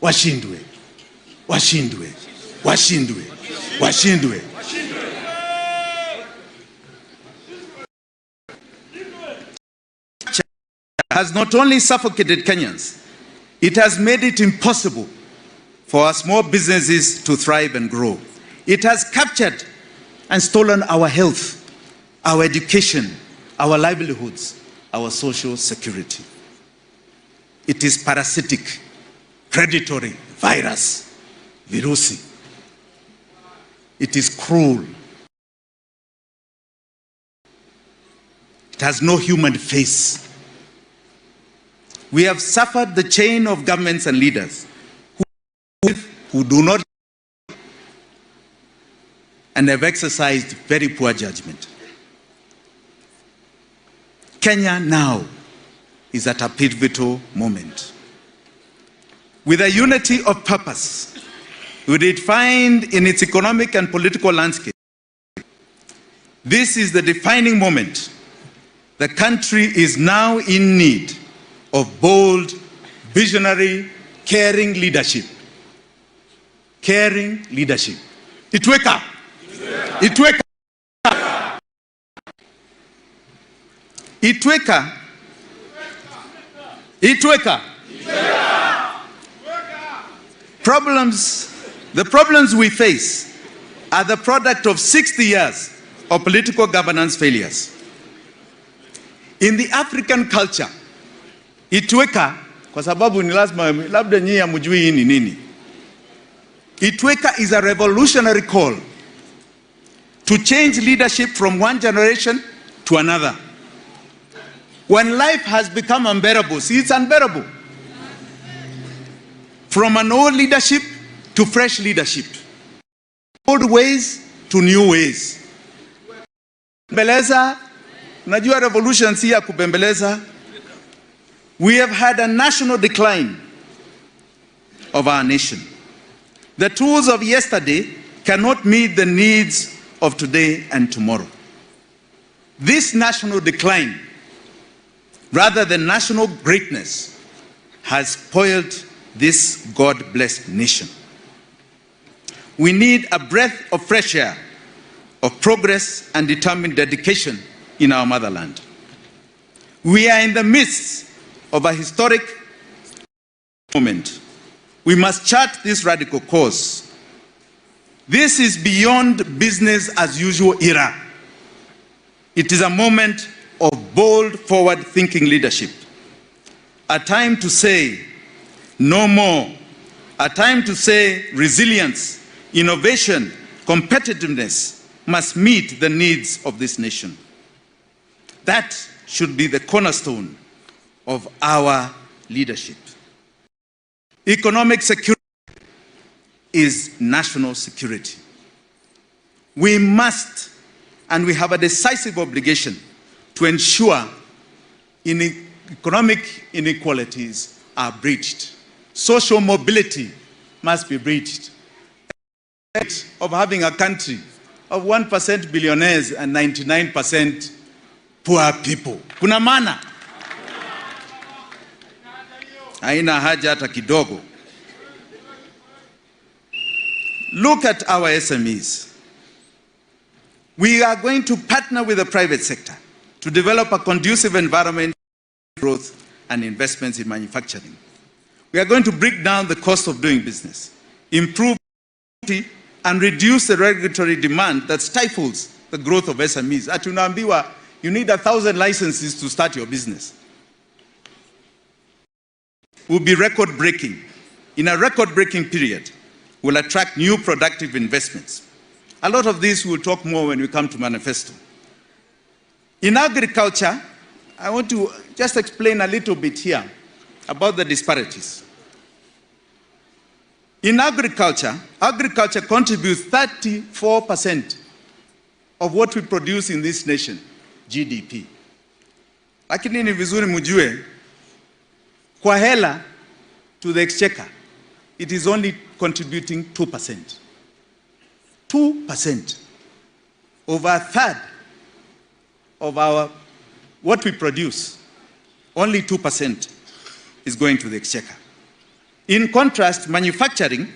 washindwe, washindwe, washindwe, washindwe. Has not only suffocated Kenyans, it has made it impossible for our small businesses to thrive and grow. It has captured and stolen our health, our education, our livelihoods, our social security. It is parasitic, predatory, virus, virusi. It is cruel. It has no human face. We have suffered the chain of governments and leaders who do not and have exercised very poor judgment. Kenya now is at a pivotal moment. With a unity of purpose, we defined in its economic and political landscape. This is the defining moment. The country is now in need of bold, visionary, caring leadership. Caring leadership. Itweka. Itweka. Itweka. Itweka. The problems we face are the product of 60 years of political governance failures. In the African culture, Itweka, kwa sababu ni lazima labda nyinyi hamjui hii ni nini. Itweka is a revolutionary call to change leadership from one generation to another. When life has become unbearable, see, it's unbearable. From an old leadership to fresh leadership. Old ways to new ways. Kubembeleza, unajua revolution si ya kubembeleza. We have had a national decline of our nation. The tools of yesterday cannot meet the needs of today and tomorrow. This national decline, rather than national greatness, has spoiled this God-blessed nation. We need a breath of fresh air, of progress and determined dedication in our motherland. We are in the midst of a historic moment. We must chart this radical course. This is beyond business as usual era. It is a moment of bold, forward-thinking leadership. A time to say no more. A time to say resilience, innovation, competitiveness must meet the needs of this nation. That should be the cornerstone of our leadership. Economic security is national security. We must, and we have a decisive obligation to ensure economic inequalities are breached. Social mobility must be breached. Of having a country of 1% billionaires and 99% poor people. Kuna maana? Haina haja hata kidogo. Look at our SMEs. We are going to partner with the private sector to develop a conducive environment for growth and investments in manufacturing. We are going to break down the cost of doing business, improve and reduce the regulatory demand that stifles the growth of SMEs. Ati unaambiwa you need 1,000 licenses to start your business. Will be record-breaking. In a record-breaking period, will attract new productive investments. A lot of this we'll talk more when we come to manifesto. In agriculture, I want to just explain a little bit here about the disparities. In agriculture, agriculture contributes 34% of what we produce in this nation, GDP. Lakini ni vizuri mjue, kwa hela to the exchequer, it is only contributing 2%. 2%. Over a third of what we produce, only 2% is going to the exchequer. In contrast, manufacturing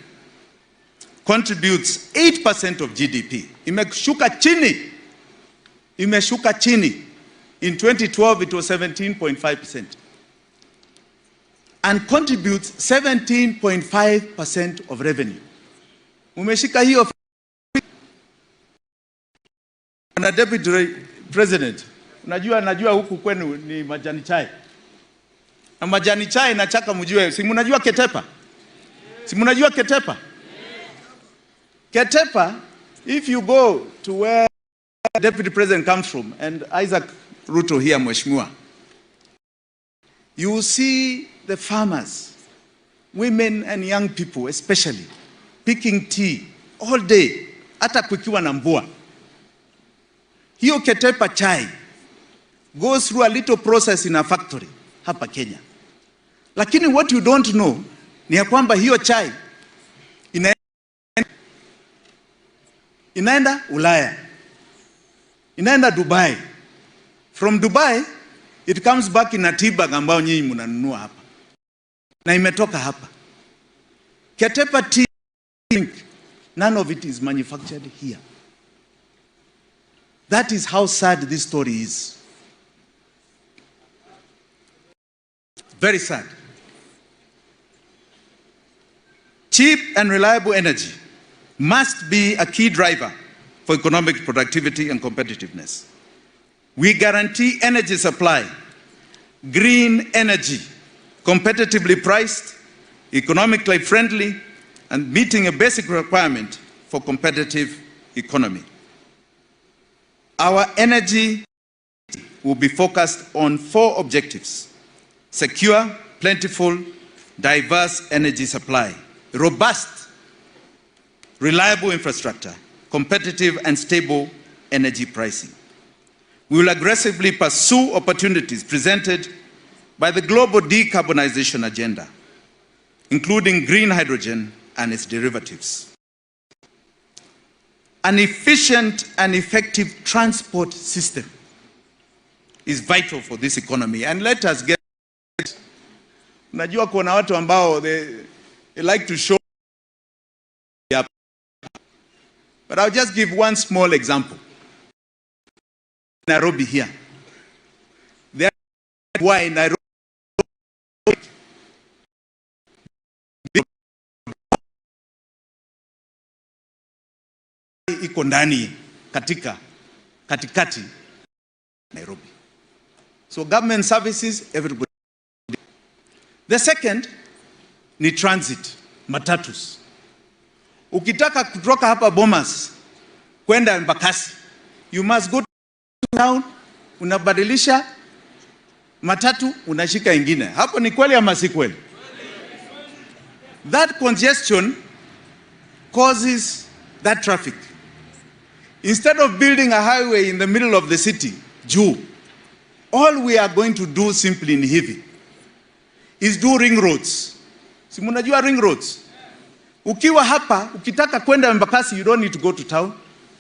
contributes 8% of GDP. Imeshuka chini. In 2012, it was 17.5%. And contributes 17.5% of revenue. Umeshika hiyo na Deputy President. Najua huku kwenu ni majani chai. Na majani chai na chaka mjue. Si mnajua ketepa? Ketepa, if you go to where the Deputy President comes from, and Isaac Ruto here, Mheshimiwa, you will see the farmers, women and young people especially, picking tea all day, hata kukiwa na mvua. Hiyo ketepa chai goes through a little process in a factory hapa Kenya. Lakini what you don't know ni ya kwamba hiyo chai inaenda Ulaya, inaenda Dubai. From Dubai, it comes back in a tea bag ambao nyinyi mnanunua hapa. Na imetoka hapa. Ketepa tea, none of it is manufactured here. That is how sad this story is. Very sad. Cheap and reliable energy must be a key driver for economic productivity and competitiveness. We guarantee energy supply, green energy, competitively priced, economically friendly, and meeting a basic requirement for competitive economy. Our energy will be focused on 4 objectives: secure, plentiful, diverse energy supply, robust, reliable infrastructure, competitive and stable energy pricing. We will aggressively pursue opportunities presented by the global decarbonization agenda, including green hydrogen and its derivatives. An efficient and effective transport system is vital for this economy. And let us get it. Najua kuna watu ambao they like to show. But I'll just give one small example. Nairobi here. There why Nairobi iko ndani katikati Nairobi. So government services, everybody. The second ni transit, matatus. Ukitaka kutoka hapa Bomas kwenda Embakasi, you must go to town, unabadilisha matatu, unashika ingine. Hapo ni kweli ama si kweli? That congestion causes that traffic. Instead of building a highway in the middle of the city, all we are going to do simply in hivi is do ring roads. Si mnajua ring roads? Ukiwa hapa, ukitaka kwenda Embakasi, you don't need to go to town,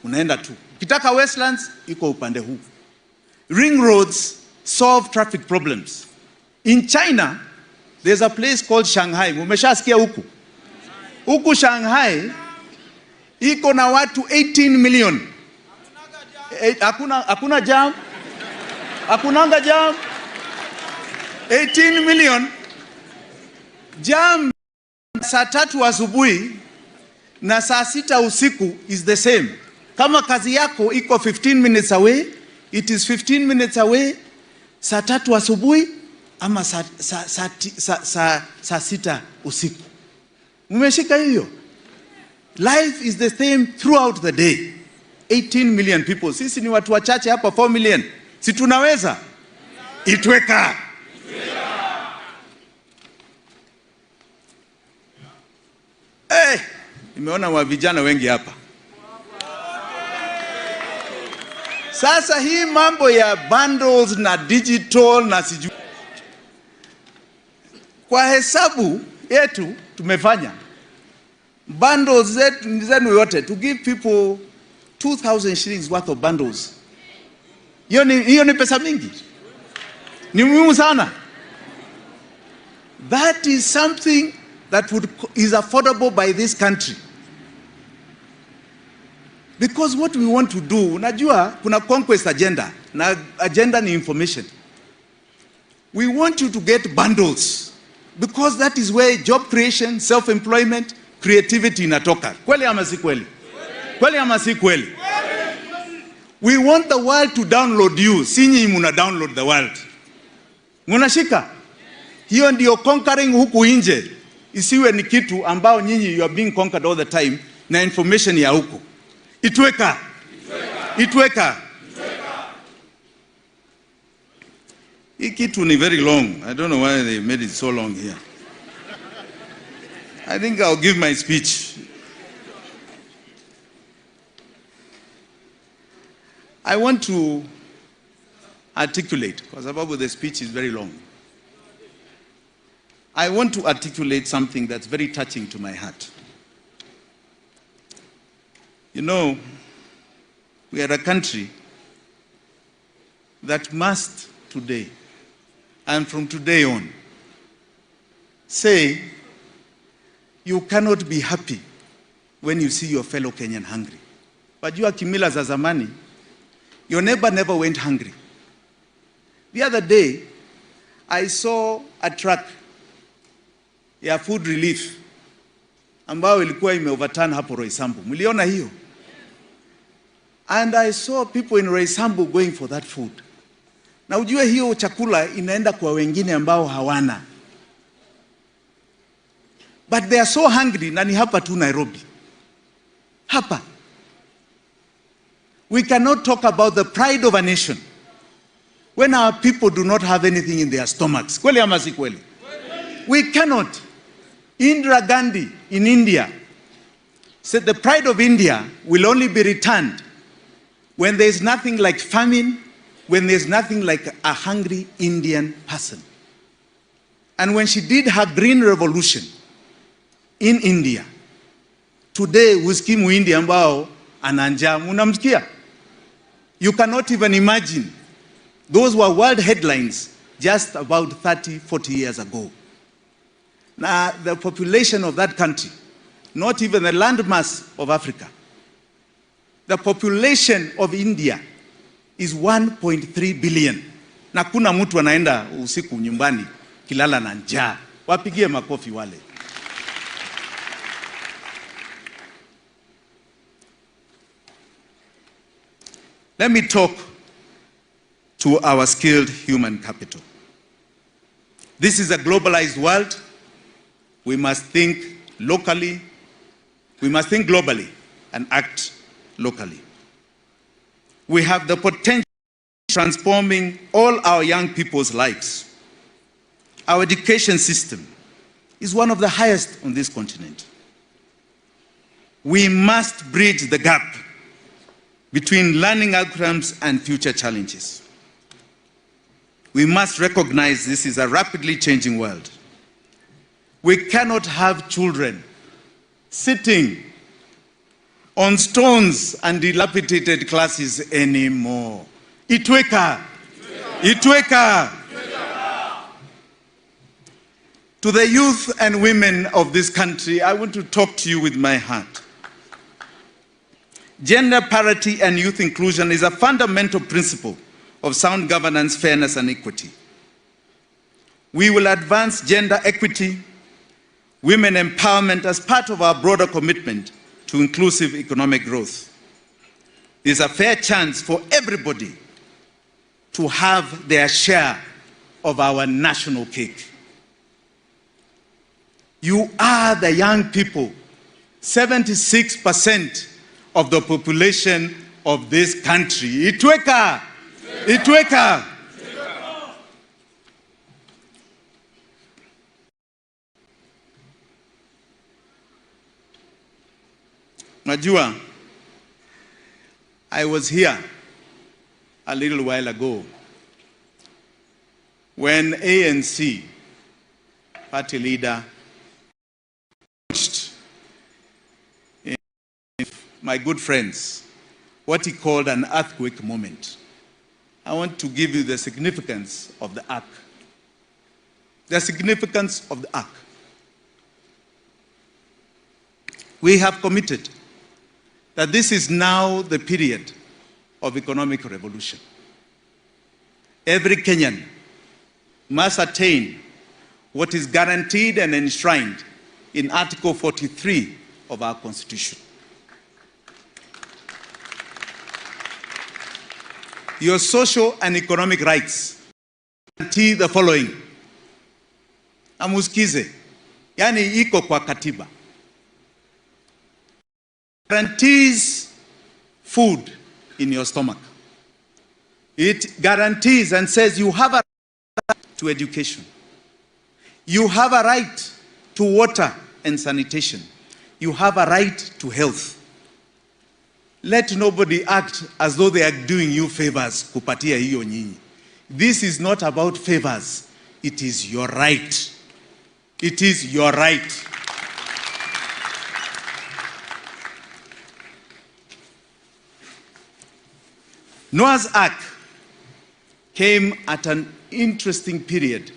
unaenda tu. Ukitaka Westlands, iko upande huu. Ring roads solve traffic problems. In China, there's a place called Shanghai. Mumeshasikia huku? Huku Shanghai, iko na watu 18 million. Hakuna jam. Hakunanga jam. 18 million. Jam saa 3 asubuhi na saa 6 usiku is the same. Kama kazi yako iko 15 minutes away, it is 15 minutes away saa 3 asubuhi ama saa 6 usiku. Mmeshika hiyo? Life is the same throughout the day. 18 million people. Sisi ni watu wachache hapa, 4 million. Si tunaweza? Itweka. Nimeona wa vijana wengi hapa. Sasa hii mambo ya bundles na digital na siju. Kwa hesabu yetu tumefanya bundles zenu yote to give people 2,000 shillings worth of bundles. Hiyo ni pesa mingi. Ni muhimu sana. That is something that is affordable by this country. Because what we want to do, unajua kuna conquest agenda, na agenda ni information. We want you to get bundles, because that is where job creation, self-employment, creativity inatoka. Kweli ama si kweli? Kweli ama si kweli? We want the world to download you. Sinyi muna download the world. Munashika? Hiyo ndio conquering huku nje. Isiwe ni kitu ambao nyinyi you are being conquered all the time na information ya huku. Itweka. Itweka. Hii kitu ni very long. I don't know why they made it so long here. I think I'll give my speech. I want to articulate, because the speech is very long. I want to articulate something that's very touching to my heart. You know, we are a country that must today, and from today on, say, you cannot be happy when you see your fellow Kenyan hungry. But you are kimila za zamani, your neighbor never went hungry. The other day, I saw a truck ya food relief ambayo ilikuwa imeoverturn hapo Roysambu. Mliona hiyo? And I saw people in Roysambu going for that food. Na ujue hiyo chakula inaenda kwa wengine ambao hawana. But they are so hungry, na ni hapa tu Nairobi. Hapa. We cannot talk about the pride of a nation when our people do not have anything in their stomachs. Kweli ama si kweli? We cannot. Indira Gandhi in India said the pride of India will only be returned when there is nothing like famine, when there is nothing like a hungry Indian person. And when she did her green revolution in India, today husikii muhindi ambao ana njaa, unamsikia? You cannot even imagine. Those were world headlines just about 30, 40 years ago. Now, the population of that country, not even the landmass of Africa, the population of India is 1.3 billion. Na kuna mtu anaenda usiku nyumbani kilala na njaa. Wapigie makofi wale. Let me talk to our skilled human capital. This is a globalized world. We must think locally. We must think globally and act locally. We have the potential of transforming all our young people's lives. Our education system is one of the highest on this continent. We must bridge the gap between learning outcomes and future challenges. We must recognize this is a rapidly changing world. We cannot have children sitting on stones and dilapidated classes anymore. Itweka. Itweka. To the youth and women of this country, I want to talk to you with my heart. Gender parity and youth inclusion is a fundamental principle of sound governance, fairness, and equity. We will advance gender equity, women empowerment as part of our broader commitment to inclusive economic growth. There's a fair chance for everybody to have their share of our national cake. You are the young people, 76% of the population of this country. Itweka! Itweka! Najua, I was here a little while ago when ANC party leader launched my good friends what he called an earthquake moment. I want to give you the significance of the ark. The significance of the ark. we have committed that this is now the period of economic revolution. Every Kenyan must attain what is guaranteed and enshrined in Article 43 of our Constitution. Your social and economic rights guarantee the following. Amuskize, yani iko kwa katiba. Guarantees food in your stomach. It guarantees and says you have a right to education. You have a right to water and sanitation. You have a right to health. Let nobody act as though they are doing you favors kupatia hiyo nyinyi. This is not about favors. It is your right. It is your right. Noah's Ark came at an interesting period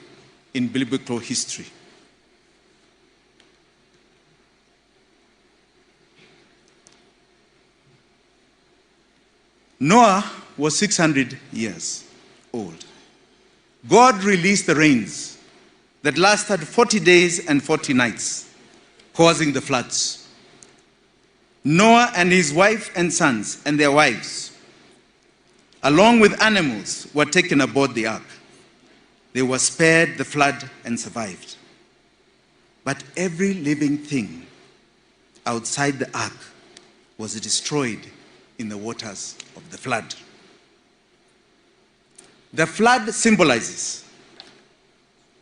in biblical history. Noah was 600 years old. God released the rains that lasted 40 days and 40 nights, causing the floods. Noah and his wife and sons and their wives, along with animals, were taken aboard the ark. They were spared the flood and survived. But every living thing outside the ark was destroyed in the waters of the flood. The flood symbolizes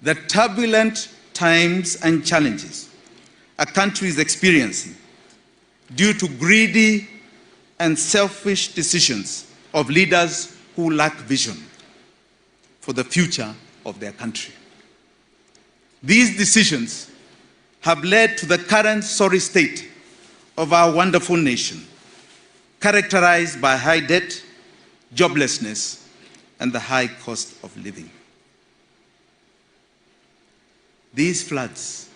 the turbulent times and challenges a country is experiencing due to greedy and selfish decisions of leaders who lack vision for the future of their country. These decisions have led to the current sorry state of our wonderful nation, characterized by high debt, joblessness, and the high cost of living. These floods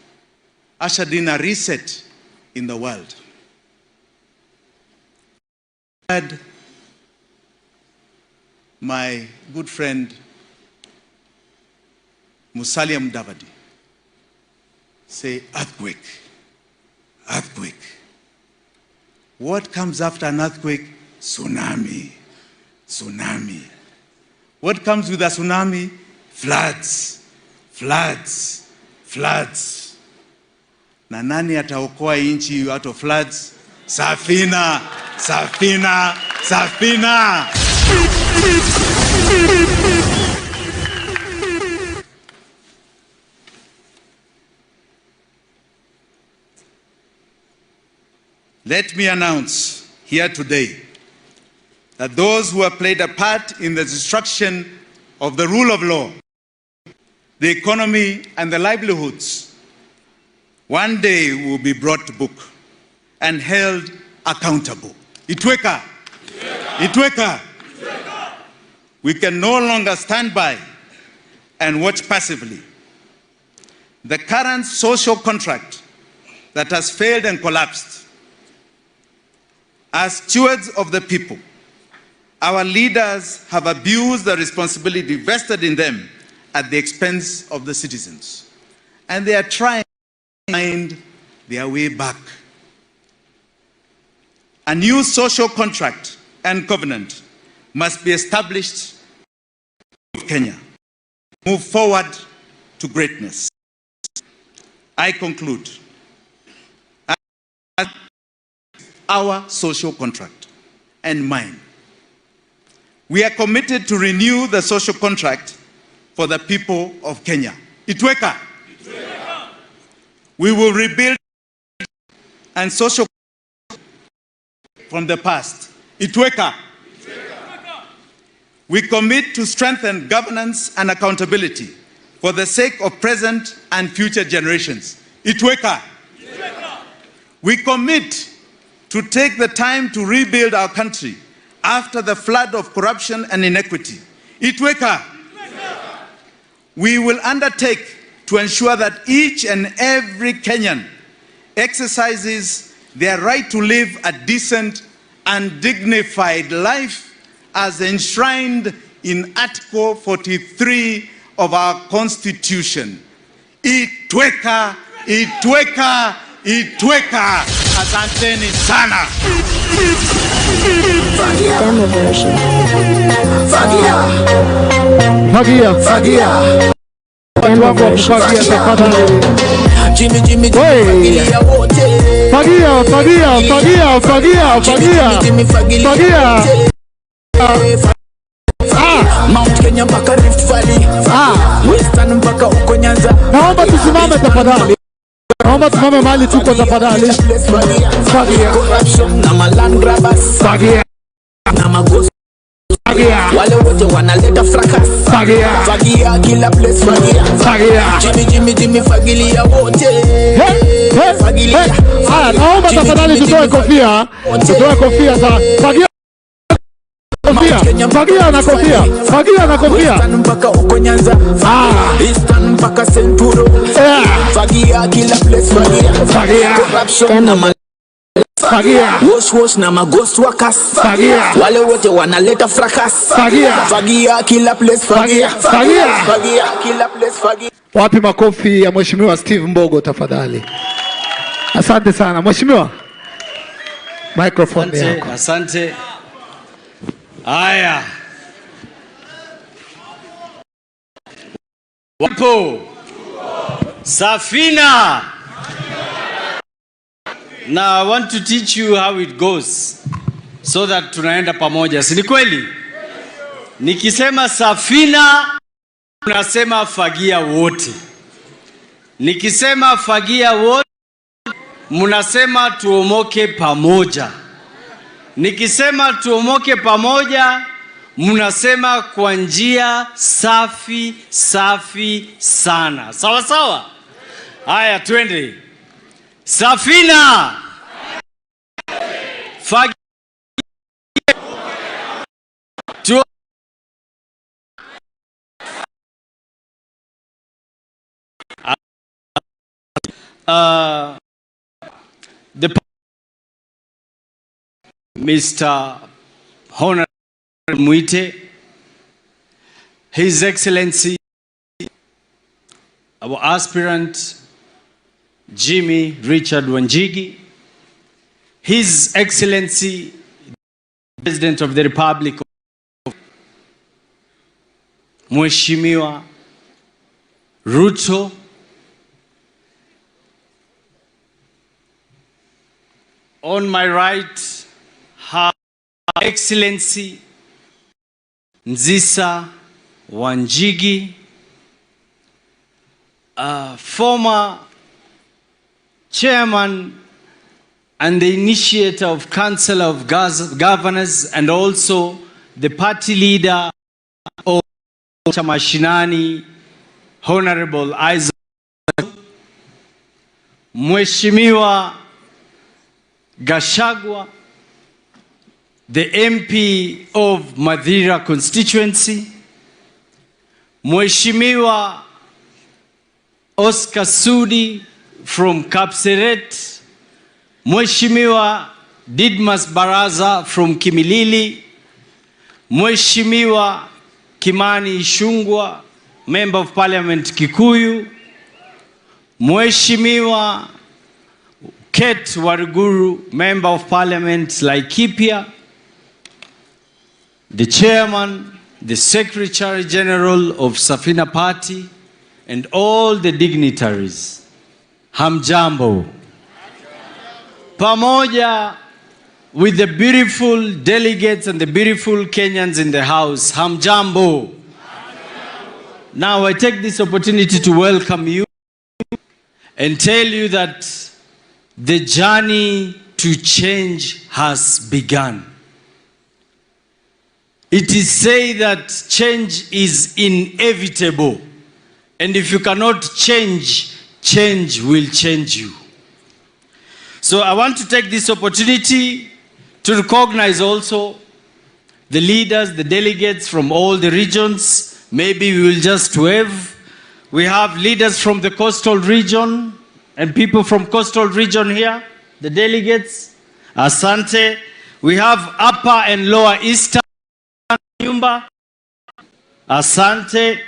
ushered in a reset in the world. I had my good friend Musalia Mudavadi say, earthquake, earthquake. What comes after an earthquake? Tsunami, tsunami. What comes with a tsunami? Floods, floods, floods. Na nani ataokoa inchi out of floods? Safina, Safina, Safina. Let me announce here today that those who have played a part in the destruction of the rule of law, the economy, and the livelihoods, one day will be brought to book and held accountable. Itweka, Itweka. We can no longer stand by and watch passively. The current social contract that has failed and collapsed. As stewards of the people, our leaders have abused the responsibility vested in them at the expense of the citizens. And they are trying to find their way back. A new social contract and covenant must be established in Kenya. Move forward to greatness. I conclude. Our social contract and mine. We are committed to renew the social contract for the people of Kenya. Itweka. Itweka. We will rebuild and social from the past. Itweka. Itweka. We commit to strengthen governance and accountability for the sake of present and future generations. Itweka. Itweka. We commit to take the time to rebuild our country after the flood of corruption and inequity. Itweka. Itweka. We will undertake to ensure that each and every Kenyan exercises their right to live a decent and dignified life as enshrined in Article 43 of our Constitution. Itweka, itweka, itweka. Asanteni sana. Demo version. Fagia. Demo version. Jimmy, Mount Kenya mpaka Rift Valley. Western mpaka uko Nyanza. Naomba tusimame tafadhali. Naomba tusimame mahali tuko tafadhali. Corruption na maland grabbers. Na magos. Wale wote wanaleta fracas. Fagia kila place fagia. Jimmy fagilia wote. Fagilia. Naomba tafadhali tutoe kofia. Tutoe kofia za fagia. Fagia na kofia. Mpaka uko Nyanza. Eastern mpaka Senturo. Fagia kila place fagia. Corruption na fagia. Wash na maghost workers. Fagia. Wale wote wanaleta fracas. Fagia kila place fagia. Fagia kila place fagia. Wapi makofi ya Mheshimiwa Steve Mbogo tafadhali. Asante sana Mheshimiwa. Microphone yako. Asante. Haya. Wapo. Safina. Now I want to teach you how it goes so that tunaenda pamoja. Si ni kweli? Nikisema Safina unasema fagia wote. Nikisema fagia wote mnasema tuomoke pamoja. Nikisema tuomoke pamoja, mnasema kwa njia safi sana. Sawa sawa? Haya twende. Safina. Fagia. Mr. Honorable Mwite, His Excellency, our aspirant, Jimi Richard Wanjigi, His Excellency, President of the Republic of Mheshimiwa Ruto, on my right, Her Excellency Nzisa Wanjigi, former chairman and the initiator of Council of Governors and also the party leader of Chamashinani, Honorable Isaac, Mheshimiwa Gachagua, the MP of Madira constituency, Mheshimiwa Oscar Sudi from Kapseret, Mheshimiwa Didmas Baraza from Kimilili, Mheshimiwa Kimani Ichung'wah, Member of Parliament Kikuyu, Mheshimiwa Kate Waruguru, Member of Parliament Laikipia, the Chairman, the Secretary General of Safina Party, and all the dignitaries. Hamjambo. Pamoja with the beautiful delegates and the beautiful Kenyans in the house. Hamjambo. Now I take this opportunity to welcome you and tell you that the journey to change has begun. It is said that change is inevitable. And if you cannot change, change will change you. So I want to take this opportunity to recognize also the leaders, the delegates from all the regions. Maybe we will just wave. We have leaders from the coastal region and people from coastal region here. the delegates. Asante. We have Upper and Lower Eastern Nyumba. Asante.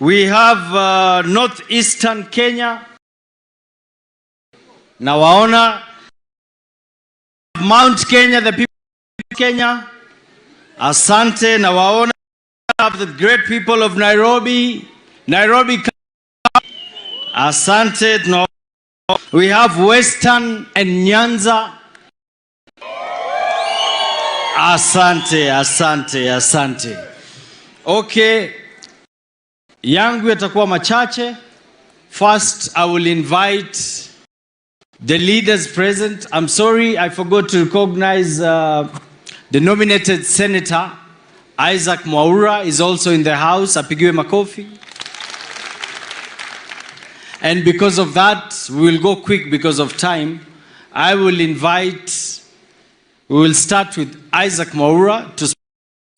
We have Northeastern Kenya. Nawaona. Mount Kenya, the people of Kenya. Asante. Nawaona. Of the great people of Nairobi. Nairobi. Asante. We have Western and Nyanza. Asante, asante, asante. Okay. Yangu yatakuwa machache. First, I will invite the leaders present. I'm sorry, I forgot to recognize the nominated Senator, Isaac Mwaura, is also in the house. Apigiwe makofi. And because of that, we will go quick because of time. I will invite, we will start with Isaac Mwaura to speak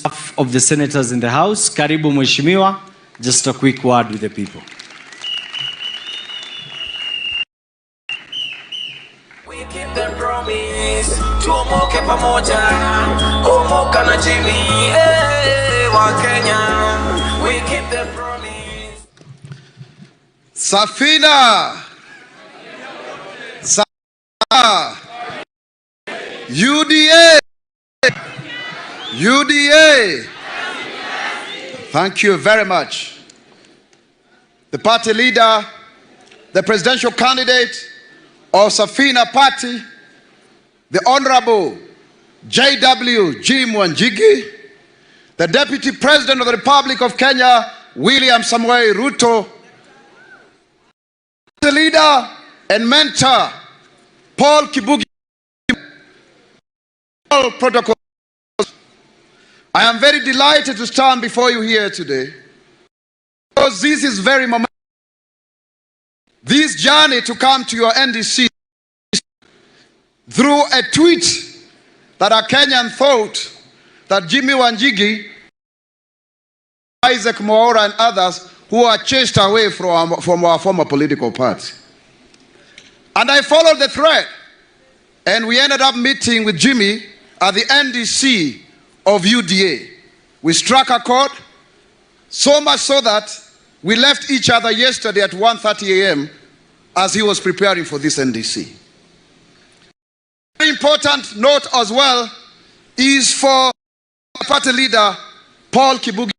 on behalf of the senators in the house. Karibu Mheshimiwa, just a quick word with the people. We keep the promise, tuomoke pamoja, omoka na Jimi, wa Kenya. We keep the promise. Safina, UDA, UDA. Thank you very much. The party leader, the presidential candidate of Safina Party, the Honorable J.W. Jimi Wanjigi, the Deputy President of the Republic of Kenya, William Samoei Ruto, the leader and mentor, Paul Kibugi, all protocols. I am very delighted to stand before you here today because this is very moment. This journey to come to your NDC through a tweet that a Kenyan thought that Jimi Wanjigi, Isaac Mwaura and others who are chased away from our former political party. And I followed the thread, and we ended up meeting with Jimi at the NDC of UDA. We struck a chord, so much so that we left each other yesterday at 1:30 a.m. as he was preparing for this NDC. Very important note as well is for party leader Paul Kibugi,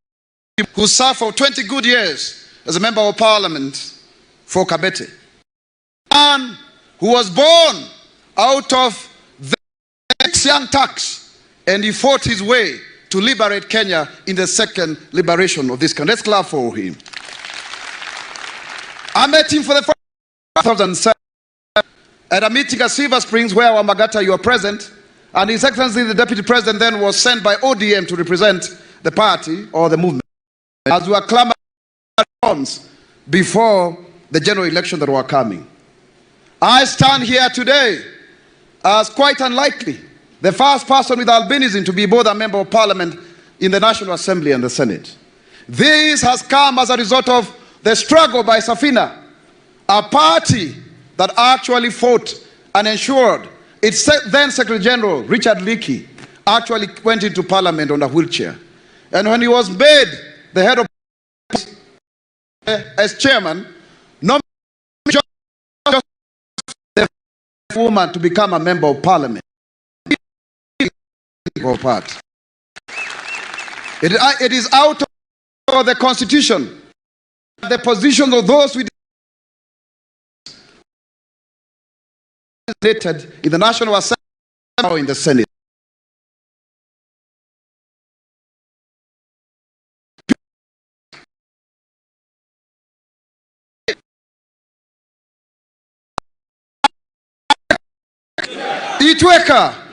who served for 20 good years as a member of parliament for Kabete, and who was born out of the young tax, and he fought his way to liberate Kenya in the second liberation of this country. Let's clap for him. I met him for the first time in 2007 at a meeting at Silver Springs where Wamagata, you are present, and His Excellency the Deputy President then was sent by ODM to represent the party or the movement as we were clamoring before the general election that were coming. I stand here today as quite unlikely the first person with albinism to be both a member of parliament in the National Assembly and the Senate. This has come as a result of the struggle by Safina, a party that actually fought and ensured its then Secretary General, Richard Leakey, actually went into parliament on a wheelchair. And when he was made the head of as chairman, no the woman to become a member of parliament. Part. It is out of the constitution, the position of those we in the National Assembly or in the Senate. Itweka.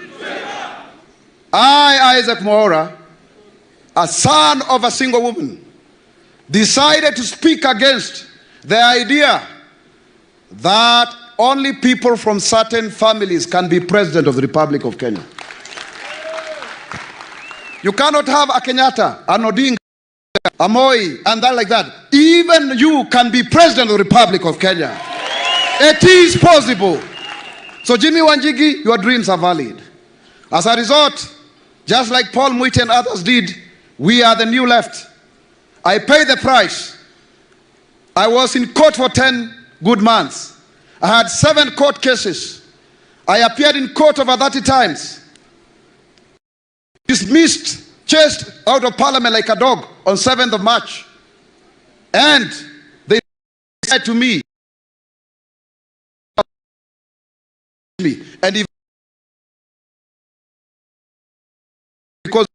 I, Isaac Mwaura, a son of a single woman, decided to speak against the idea that only people from certain families can be president of the Republic of Kenya. You cannot have a Kenyatta, an Odinga, a Moi, and that like that. Even you can be president of the Republic of Kenya. It is possible. So Jimi Wanjigi, your dreams are valid. As a result, just like Paul Mwite and others did, we are the new left. I paid the price. I was in court for 10 good months. I had 7 court cases. I appeared in court over 30 times. Dismissed, chased out of parliament like a dog on 7th of March. And they said to me, and if because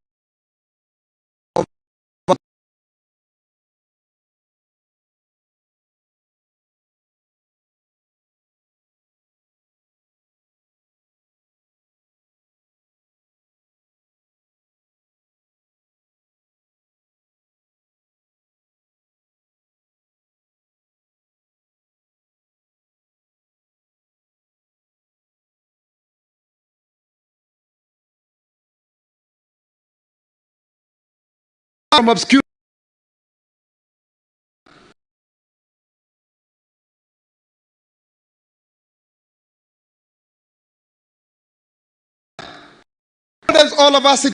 I'm obscure. All of us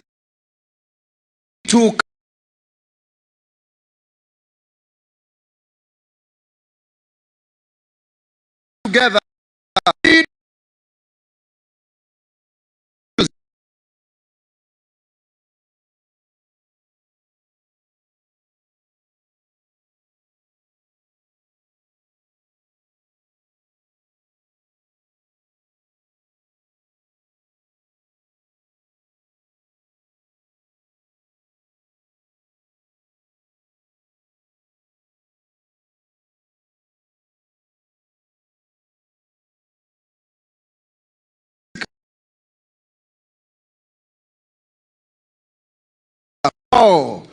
to together. Oh.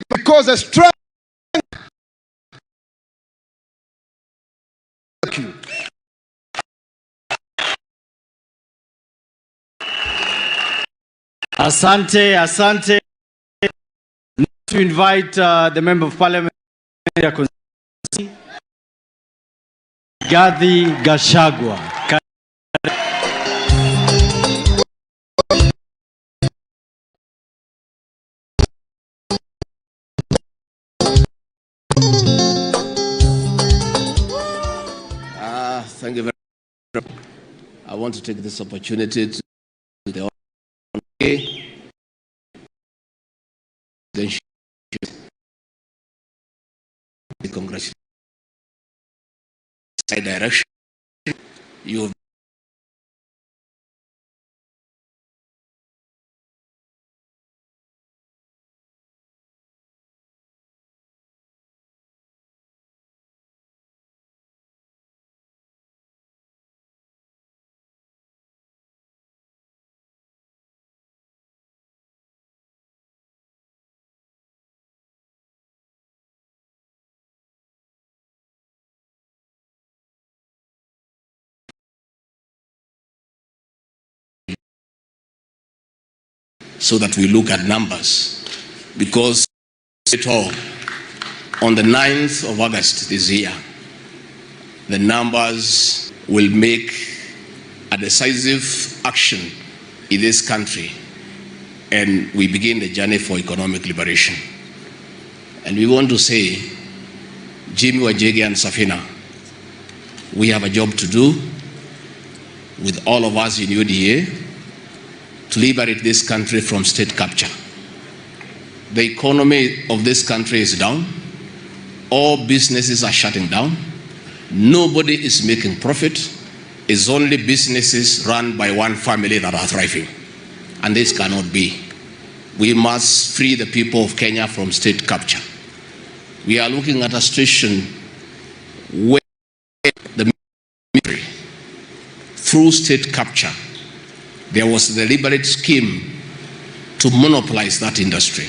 Because the strength. Thank you. Asante, asante. To invite the Member of Parliament, Rigathi Gachagua. Thank you very much. I want to take this opportunity to the congratulations. Direction. You so that we look at numbers, because it all on the 9th of August this year, the numbers will make a decisive action in this country, and we begin the journey for economic liberation. And we want to say, Jimi, Wanjigi and Safina, we have a job to do with all of us in UDA to liberate this country from state capture. The economy of this country is down. All businesses are shutting down. Nobody is making profit. is only businesses run by one family that are thriving. And this cannot be. We must free the people of Kenya from state capture. We are looking at a situation where the military, through state capture, there was a deliberate scheme to monopolize that industry,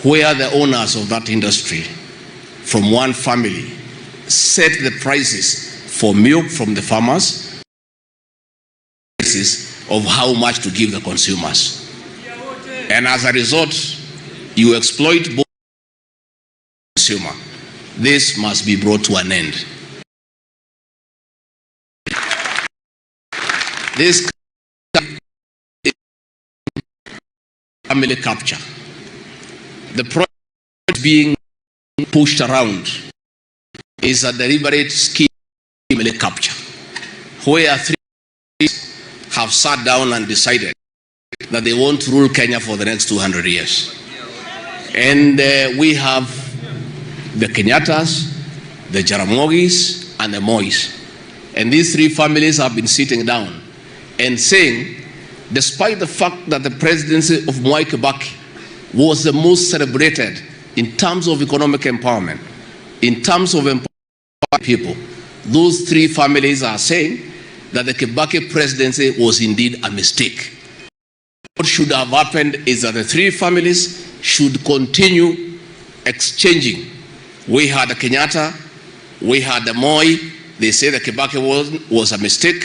where the owners of that industry from one family set the prices for milk from the farmers, prices of how much to give the consumers. And as a result, you exploit both consumer. This must be brought to an end. This family capture. The project being pushed around is a deliberate scheme of family capture, where three have sat down and decided that they want to rule Kenya for the next 200 years. And we have the Kenyattas, the Jaramogis, and the Mois. And these three families have been sitting down and saying, despite the fact that the presidency of Mwai Kibaki was the most celebrated in terms of economic empowerment, in terms of empowering people, those three families are saying that the Kibaki presidency was indeed a mistake. What should have happened is that the three families should continue exchanging. We had the Kenyatta, we had the Moi. They say the Kibaki was a mistake.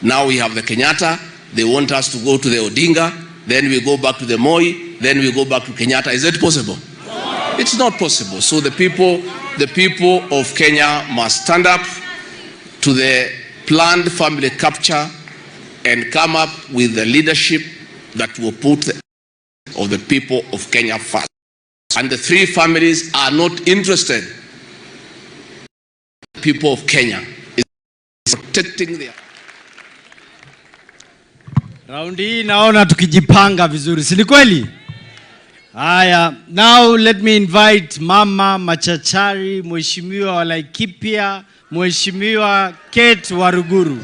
Now we have the Kenyatta. They want us to go to the Odinga. Then we go back to the Moi. Then we go back to Kenyatta. Is it possible? No. It's not possible. So the people of Kenya must stand up to the planned family capture and come up with the leadership that will put the people of Kenya first. And the three families are not interested. The people of Kenya is protecting their... Raundi hii naona tukijipanga vizuri, si kweli? Haya, now let me invite Mama Machachari, Mheshimiwa wa Laikipia, Mheshimiwa Kate Waruguru.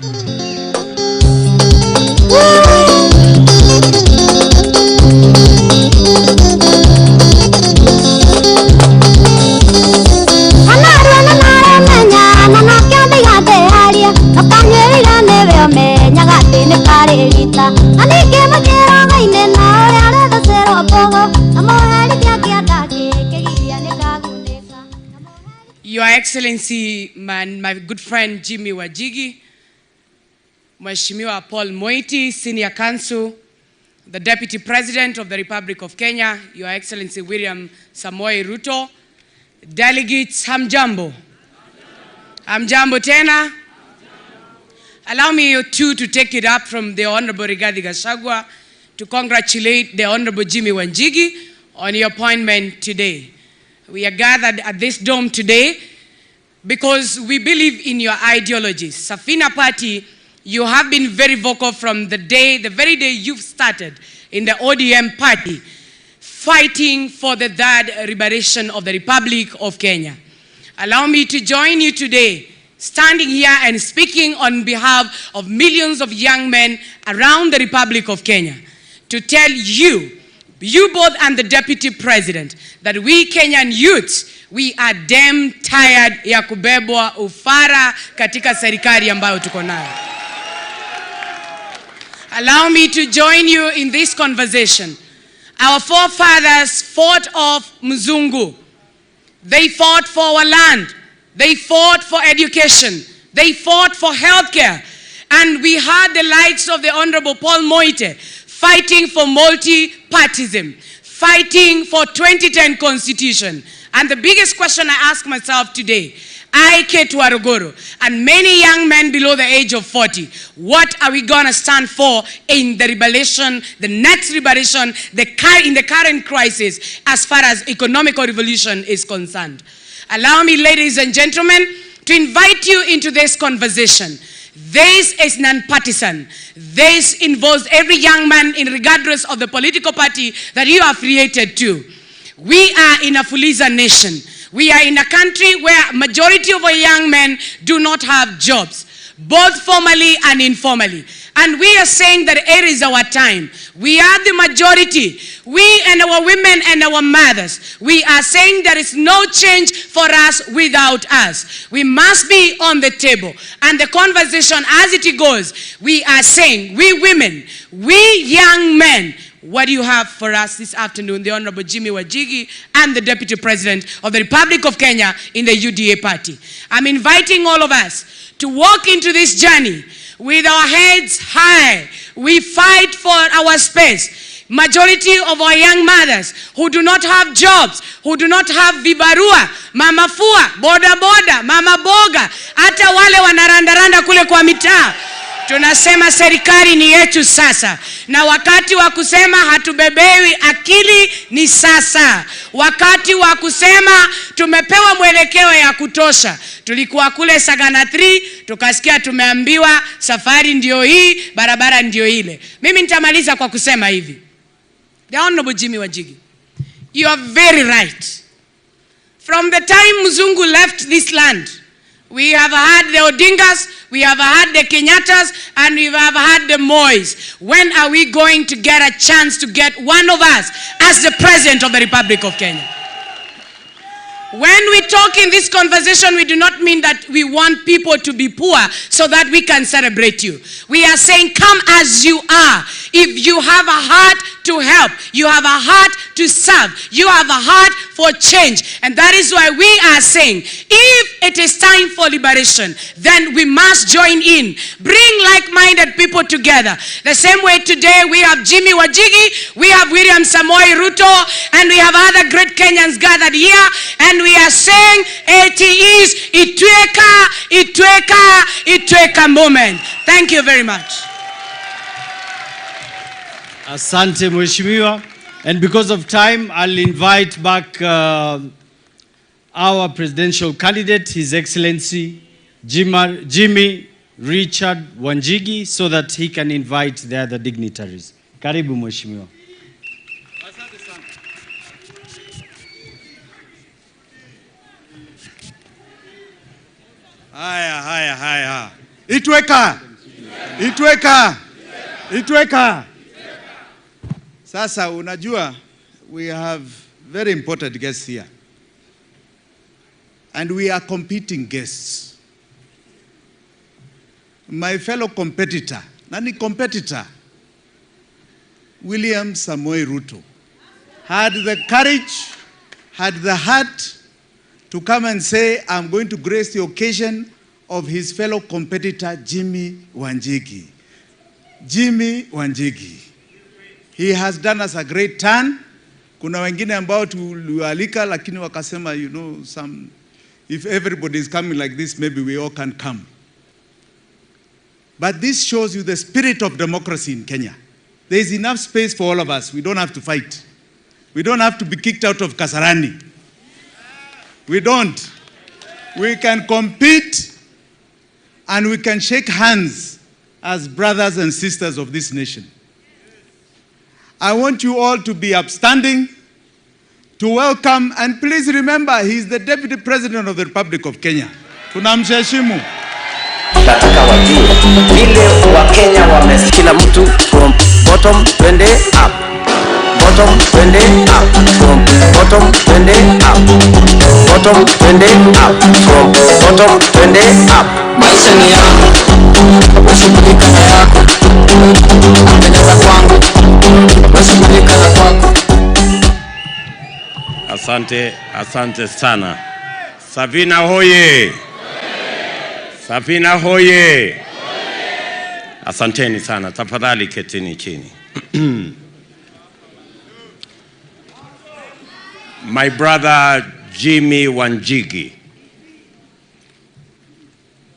Your Excellency, my good friend Jimi Wanjigi, Mheshimiwa Paul Moiti, Senior Counsel, the Deputy President of the Republic of Kenya, Your Excellency William Samoei Ruto, Delegates, hamjambo. Hamjambo tena. Allow me you two to take it up from the Honorable Rigathi Gachagua to congratulate the Honorable Jimi Wanjigi on your appointment today. We are gathered at this dome today because we believe in your ideologies. Safina Party, you have been very vocal from the very day you've started in the ODM party, fighting for the third liberation of the Republic of Kenya. Allow me to join you today, standing here and speaking on behalf of millions of young men around the Republic of Kenya, to tell you both and the Deputy President, that we Kenyan youths, we are damn tired ya kubebwa ufara katika serikali ambayo tuko nayo. Allow me to join you in this conversation. Our forefathers fought off Mzungu. They fought for our land. They fought for education. They fought for healthcare. And we had the likes of the Honorable Paul Moite fighting for multi-partyism, fighting for 2010 Constitution. And the biggest question I ask myself today, I, Kate Waruguru, and many young men below the age of 40, what are we going to stand for in the revolution, the next revolution, in the current crisis, as far as economic revolution is concerned? Allow me, ladies and gentlemen, to invite you into this conversation. This is non-partisan. This involves every young man, regardless of the political party that you are affiliated to. We are in a Fuliza nation. We are in a country where majority of our young men do not have jobs. both formally and informally. And we are saying that it is our time. We are the majority. We and our women and our mothers, we are saying there is no change for us without us. We must be on the table. And the conversation as it goes, we are saying, we women, we young men, what do you have for us this afternoon? The Honorable Jimi Wanjigi and the Deputy President of the Republic of Kenya in the UDA party. I'm inviting all of us to walk into this journey with our heads high. We fight for our space. Majority of our young mothers who do not have jobs, who do not have vibarua, mama fua, boda boda, mama boga, hata wale wanarandaranda kule kwa mitaa. Tunasema serikali ni yetu sasa. Na wakati wa kusema hatubebewi akili ni sasa. Wakati wa kusema tumepewa mwelekeo ya kutosha. Tulikuwa kule Sagana 3, tukasikia tumeambiwa safari ndio hii, barabara ndio ile. Mimi nitamaliza kwa kusema hivi. The Honorable Jimi Wanjigi, you are very right. From the time Mzungu left this land, we have had the Odingas, we have had the Kenyattas, and we have had the Mois. When are we going to get a chance to get one of us as the President of the Republic of Kenya? When we talk in this conversation, we do not mean that we want people to be poor so that we can celebrate you. We are saying, come as you are. If you have a heart to help, you have a heart to serve, you have a heart for change. And that is why we are saying, if it is time for liberation, then we must join in. Bring like-minded people together. The same way today we have Jimi Wanjigi, we have William Samoei Ruto, and we have other great Kenyans gathered here. And we are saying it is Itweka moment. Thank you very much. Asante Mheshimiwa. And because of time, I'll invite back our presidential candidate, His Excellency Jimi Richard Wanjigi, so that he can invite the other dignitaries. Karibu Mheshimiwa. Haya. Itweka. Sasa unajua, we have very important guests here. And we are competing guests. My fellow competitor, William Samoei Ruto, had the courage, had the heart to come and say, I'm going to grace the occasion of his fellow competitor, Jimi Wanjigi. Jimi Wanjigi. He has done us a great turn. Kuna wengine ambao tulialika lakini wakasema, if everybody is coming like this, maybe we all can come. But this shows you the spirit of democracy in Kenya. There is enough space for all of us. We don't have to fight. We don't have to be kicked out of Kasarani. We don't. We can compete and we can shake hands as brothers and sisters of this nation. I want you all to be upstanding, to welcome, and please remember, he is the Deputy President of the Republic of Kenya. Tunamheshimu. Nataka wajue vile Wakenya kila mtu from bottom twende up, bottom twende up, from bottom twende up, bottom twende up, from bottom twende up. Maisha ni yangu, ushughulika na yako, apendeza kwangu, ushughulika na kwako. Asante sana. Safina hoye. Safina hoye. Asanteni sana. Tafadhali ketini chini. My brother Jimi Wanjigi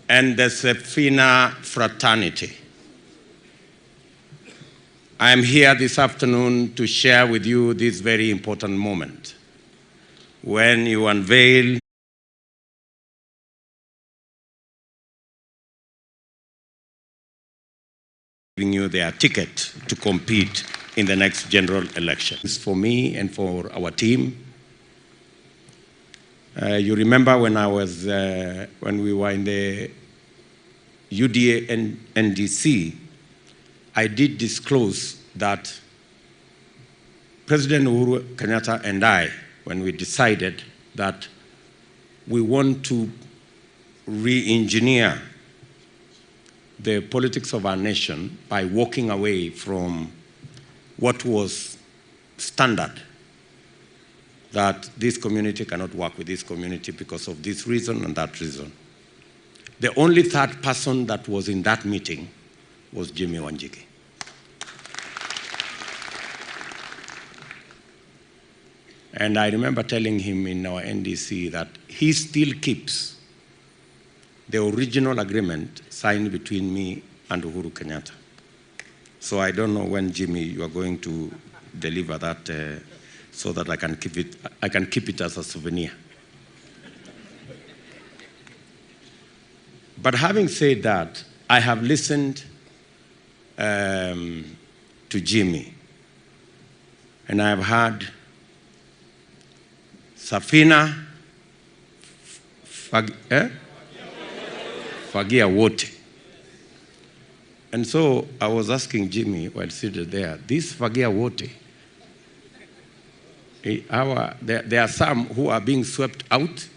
and the Safina fraternity, I am here this afternoon to share with you this very important moment when you unveil giving you their ticket to compete in the next general election. It's for me and for our team. You remember when we were in the UDA and NDC, I did disclose that President Uhuru Kenyatta and I, when we decided that we want to re-engineer the politics of our nation by walking away from what was standard, that this community cannot work with this community because of this reason and that reason. The only third person that was in that meeting was Jimi Wanjigi. And I remember telling him in our NDC that he still keeps the original agreement signed between me and Uhuru Kenyatta. So I don't know when, Jimi, you are going to deliver that so that I can keep it as a souvenir. But having said that, I have listened to Jimi, and I have heard Safina, Fagia wote. And so I was asking Jimi while seated there, this Fagia wote, there are some who are being swept out.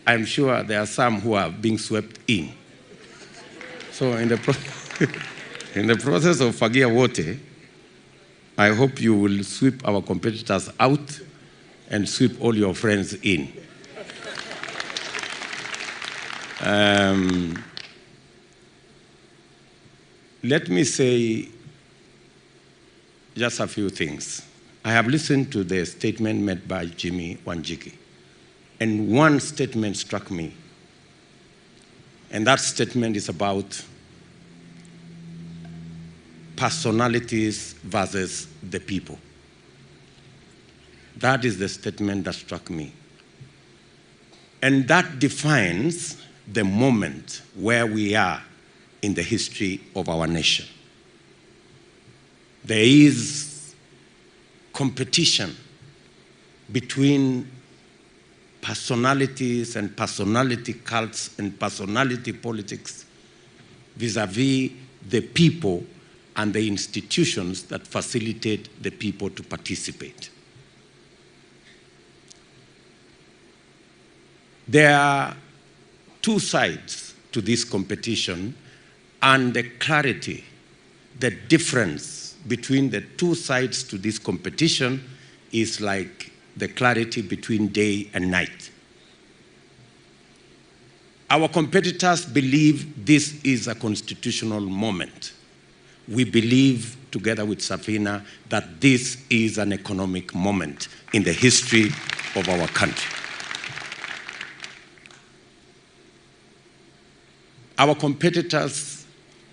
I'm sure there are some who are being swept in. So in the process of Fagia wote, I hope you will sweep our competitors out and sweep all your friends in. Let me say just a few things. I have listened to the statement made by Jimi Wanjigi, and one statement struck me, and that statement is about personalities versus the people. That is the statement that struck me. And that defines the moment where we are in the history of our nation. There is competition between personalities and personality cults and personality politics vis-a-vis the people and the institutions that facilitate the people to participate. There are two sides to this competition, and the clarity, the difference between the two sides to this competition is like the clarity between day and night. Our competitors believe this is a constitutional moment. We believe, together with Safina, that this is an economic moment in the history of our country. Our competitors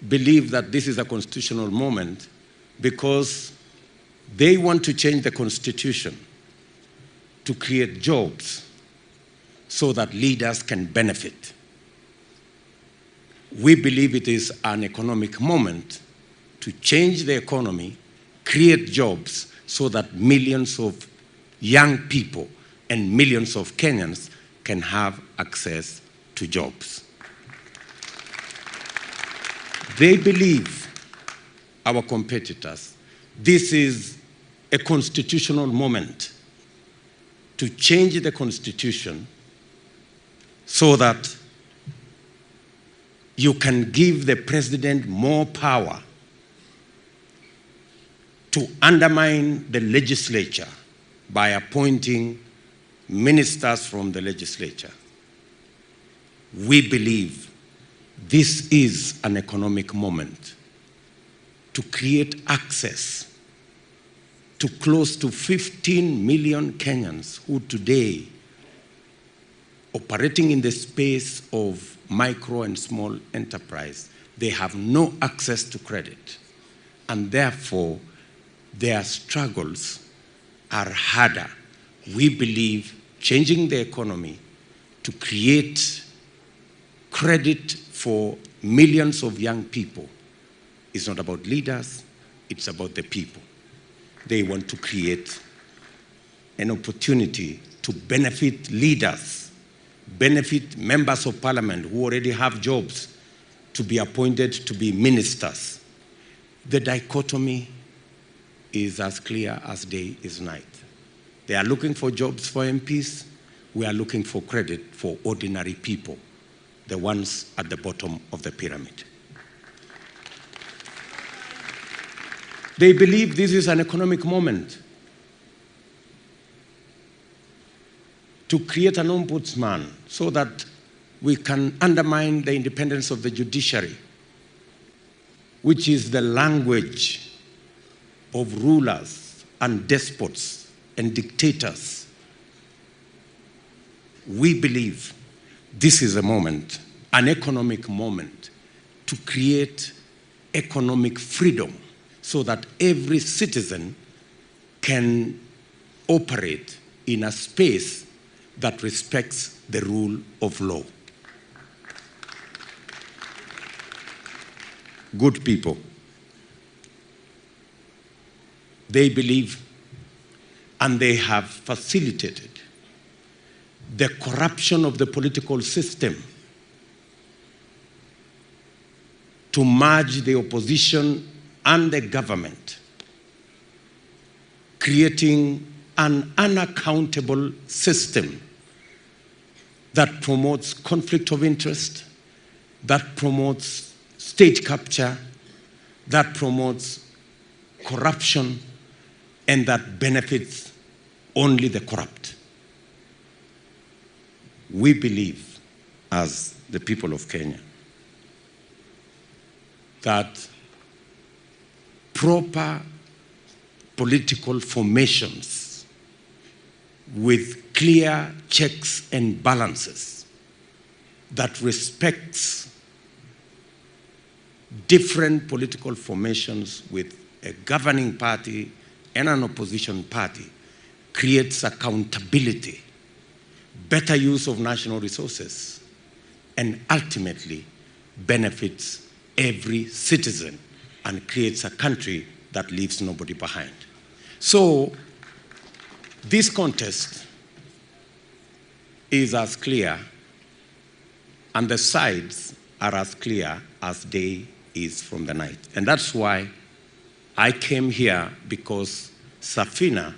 believe that this is a constitutional moment because they want to change the constitution to create jobs so that leaders can benefit. We believe it is an economic moment to change the economy, create jobs so that millions of young people and millions of Kenyans can have access to jobs. They believe, our competitors, this is a constitutional moment to change the constitution so that you can give the president more power to undermine the legislature by appointing ministers from the legislature. We believe this is an economic moment to create access to close to 15 million Kenyans who today, operating in the space of micro and small enterprise, they have no access to credit. And therefore, their struggles are harder. We believe changing the economy to create credit for millions of young people is not about leaders, it's about the people. They want to create an opportunity to benefit leaders, benefit members of parliament who already have jobs, to be appointed to be ministers. The dichotomy is as clear as day is night. They are looking for jobs for MPs. We are looking for credit for ordinary people, the ones at the bottom of the pyramid. They believe this is an economic moment to create an ombudsman so that we can undermine the independence of the judiciary, which is the language of rulers and despots and dictators. We believe this is a moment, an economic moment, to create economic freedom so that every citizen can operate in a space that respects the rule of law. Good people. They believe and they have facilitated the corruption of the political system to merge the opposition and the government, creating an unaccountable system that promotes conflict of interest, that promotes state capture, that promotes corruption, and that benefits only the corrupt. We believe, as the people of Kenya, that proper political formations with clear checks and balances that respects different political formations with a governing party and an opposition party creates accountability, better use of national resources, and ultimately benefits every citizen and creates a country that leaves nobody behind. So this contest is as clear, and the sides are as clear as day is from the night. And that's why I came here, because Safina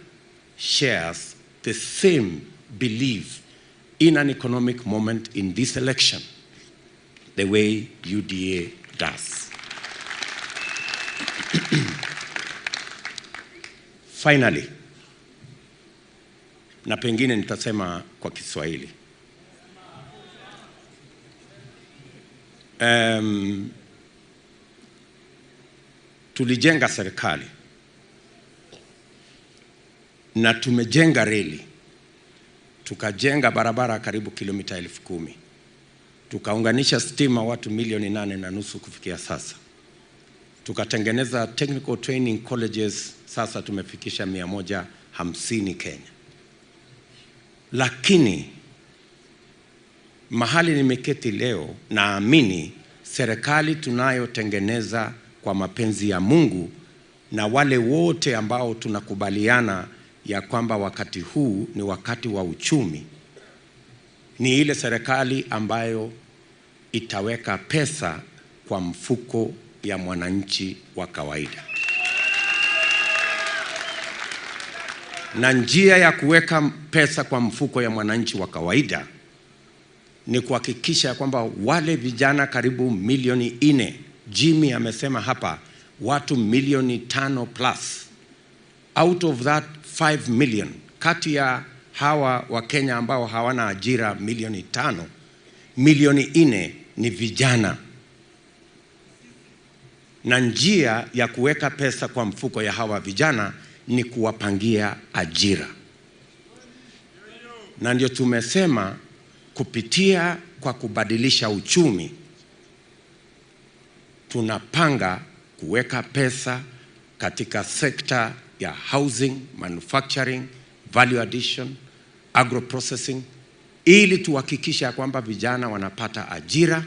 shares the same belief in an economic moment in this election, the way UDA does. Finally, na pengine nitasema kwa Kiswahili. Tulijenga serikali na tumejenga reli, tukajenga barabara karibu kilomita 10,000, tukaunganisha stima watu 8.5 kufikia sasa, tukatengeneza technical training colleges, sasa tumefikisha 150 Kenya. Lakini mahali nimeketi leo, naamini serikali tunayotengeneza kwa mapenzi ya Mungu na wale wote ambao tunakubaliana ya kwamba wakati huu ni wakati wa uchumi, ni ile serikali ambayo itaweka pesa kwa mfuko ya mwananchi wa kawaida. Na njia ya kuweka pesa kwa mfuko ya mwananchi wa kawaida ni kuhakikisha kwamba wale vijana karibu 4 milioni, Jimi amesema hapa watu 5 milioni plus, out of that 5 million, kati ya hawa wa Kenya ambao hawana ajira 5 milioni, 4 milioni ni vijana. Na njia ya kuweka pesa kwa mfuko ya hawa vijana ni kuwapangia ajira. Na ndio tumesema kupitia kwa kubadilisha uchumi, tunapanga kuweka pesa katika sekta ya housing, manufacturing, value addition, agro processing, ili tuhakikisha kwamba vijana wanapata ajira,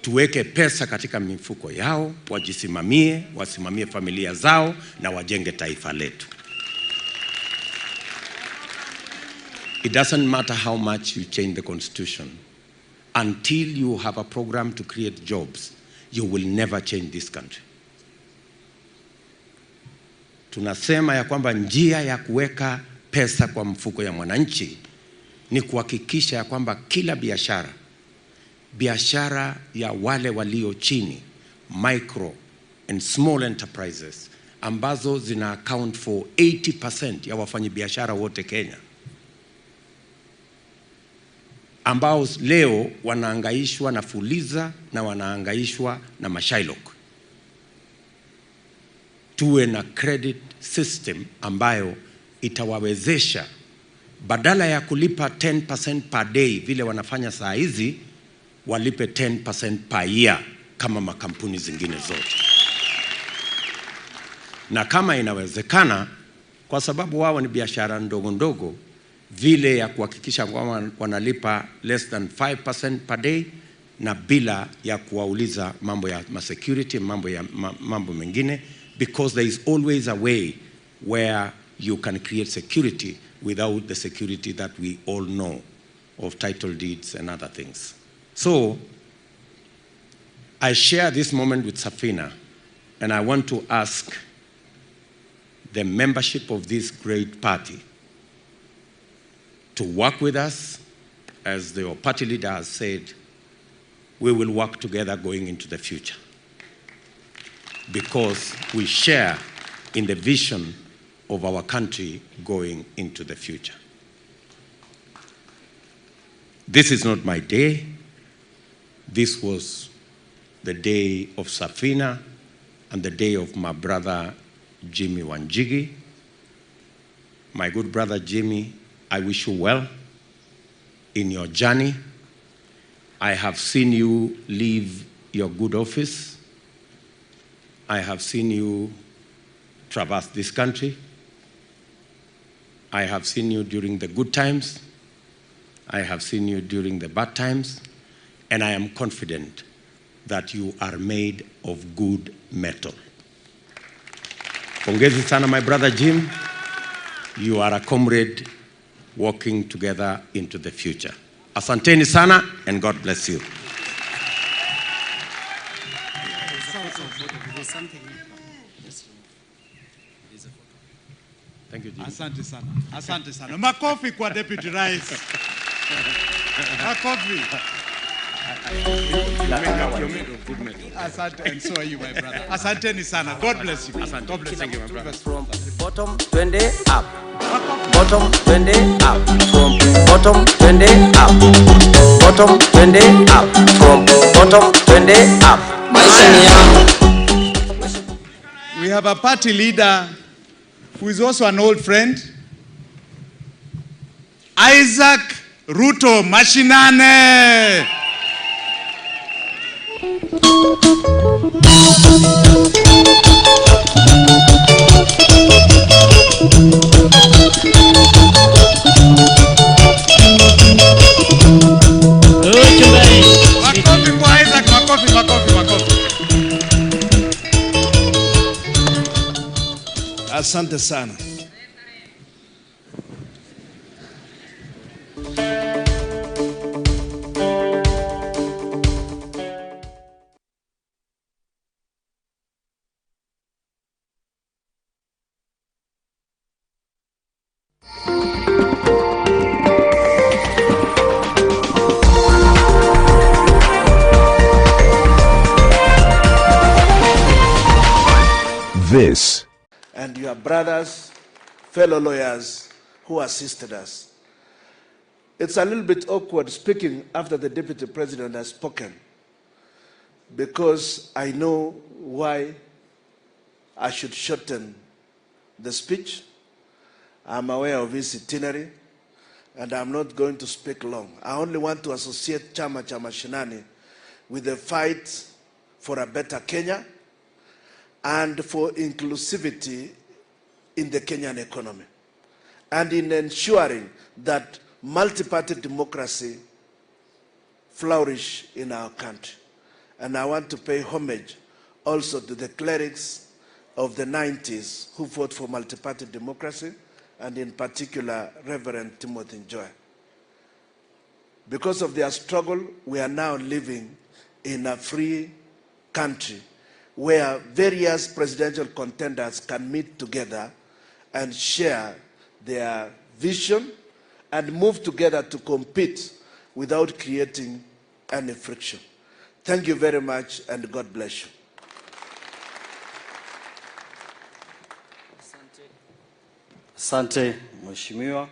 tuweke pesa katika mifuko yao, wajisimamie, wasimamie familia zao na wajenge taifa letu. It doesn't matter how much you change the constitution until you have a program to create jobs, you will never change this country. Tunasema ya kwamba njia ya kuweka pesa kwa mfuko ya mwananchi ni kuhakikisha ya kwamba kila biashara ya wale walio chini, micro and small enterprises, ambazo zina account for 80% ya wafanyabiashara wote Kenya, ambao leo wanaangaishwa na fuliza na wanaangaishwa na mashailok. Tuwe na credit system ambayo itawawezesha badala ya kulipa 10% per day vile wanafanya saa hizi, walipe 10% per year kama makampuni zingine zote. Na kama inawezekana, kwa sababu wao ni biashara ndogo ndogo, vile ya kuhakikisha kwamba wanalipa less than 5% per day, na bila ya kuwauliza mambo ya security, mambo mengine, because there is always a way where you can create security without the security that we all know of title deeds and other things. So I share this moment with Safina, and I want to ask the membership of this great party to work with us. As the party leader has said, we will work together going into the future, because we share in the vision of our country going into the future. This is not my day. This was the day of Safina and the day of my brother Jimi Wanjigi. My good brother Jimi, I wish you well in your journey. I have seen you leave your good office. I have seen you traverse this country. I have seen you during the good times. I have seen you during the bad times. And I am confident that you are made of good metal. Pongezi sana, my brother Jim. You are a comrade walking together into the future. Asanteni sana, and God bless you. Thank you, Jim. Asante sana. Asante sana. Makofi kwa Deputy Rais. Makofi. Asante, and so are you, my brother. Asanteni sana. God bless you. God bless you, my brother. From bottom, twende up. Bottom, twende up. From bottom, twende up. Bottom, twende up. From bottom, twende up. We have a party leader who is also an old friend, Isaac Ruto Mashinane. Makofi kwa Isaac, makofi, makofi, makofi. Asante sana. This and your brothers, fellow lawyers who assisted us. It's a little bit awkward speaking after the Deputy President has spoken, because I know why I should shorten the speech. I'm aware of his itinerary, and I'm not going to speak long. I only want to associate Chama cha Mashinani with the fight for a better Kenya and for inclusivity in the Kenyan economy, and in ensuring that multi-party democracy flourish in our country. And I want to pay homage also to the clerics of the 90s who fought for multi-party democracy, and in particular Reverend Timothy Joy. Because of their struggle, we are now living in a free country where various presidential contenders can meet together and share their vision and move together to compete without creating any friction. Thank you very much, and God bless you. Asante, Mheshimiwa.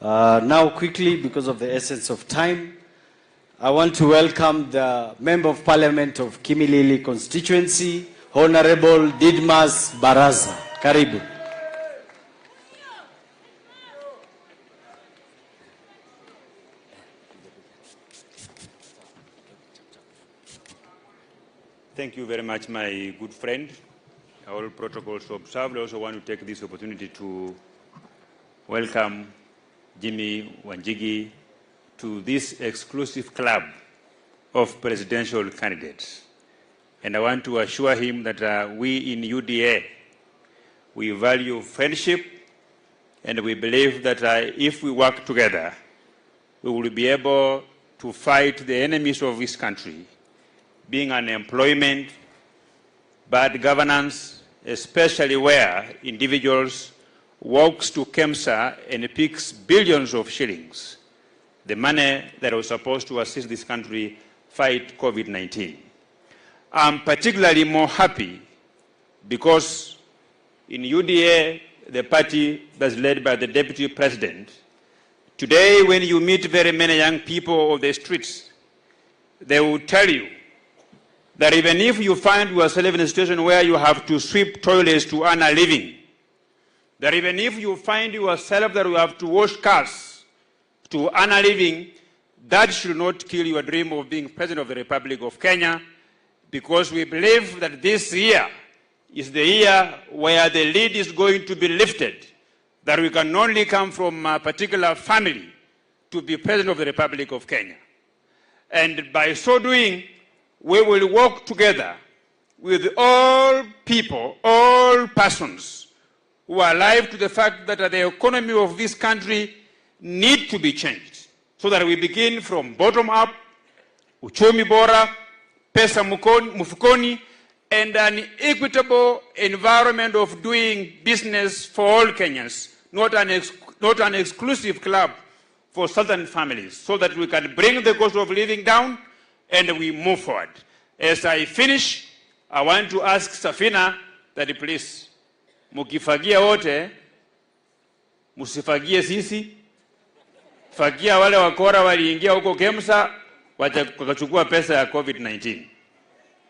Now quickly, because of the essence of time, I want to welcome the Member of Parliament of Kimilili constituency, Honorable Didmas Baraza. Karibu. Thank you very much, my good friend. All protocols observed. I also want to take this opportunity to welcome Jimi, Wanjigi to this exclusive club of presidential candidates. And I want to assure him that we in UDA, we value friendship, and we believe that if we work together, we will be able to fight the enemies of this country, being unemployment, bad governance, especially where individuals walks to KEMSA and picks billions of shillings, the money that was supposed to assist this country fight COVID-19. I'm particularly more happy because in UDA, the party that's led by the Deputy President, today when you meet very many young people on the streets, they will tell you that even if you find yourself in a situation where you have to sweep toilets to earn a living, that even if you find yourself that you have to wash cars to earn a living, that should not kill your dream of being President of the Republic of Kenya, because we believe that this year is the year where the lead is going to be lifted, that we can only come from a particular family to be President of the Republic of Kenya. And by so doing, we will work together with all people, all persons who are alive to the fact that the economy of this country needs to be changed, so that we begin from bottom up, uchumi bora, pesa mufukoni, and an equitable environment of doing business for all Kenyans, not an exclusive club for certain families, so that we can bring the cost of living down and we move forward. As I finish, I want to ask Safina that please, mukifagia wote, musifagie sisi, fagia wale wakora waliingia huko KEMSA, wakachukua pesa ya COVID-19.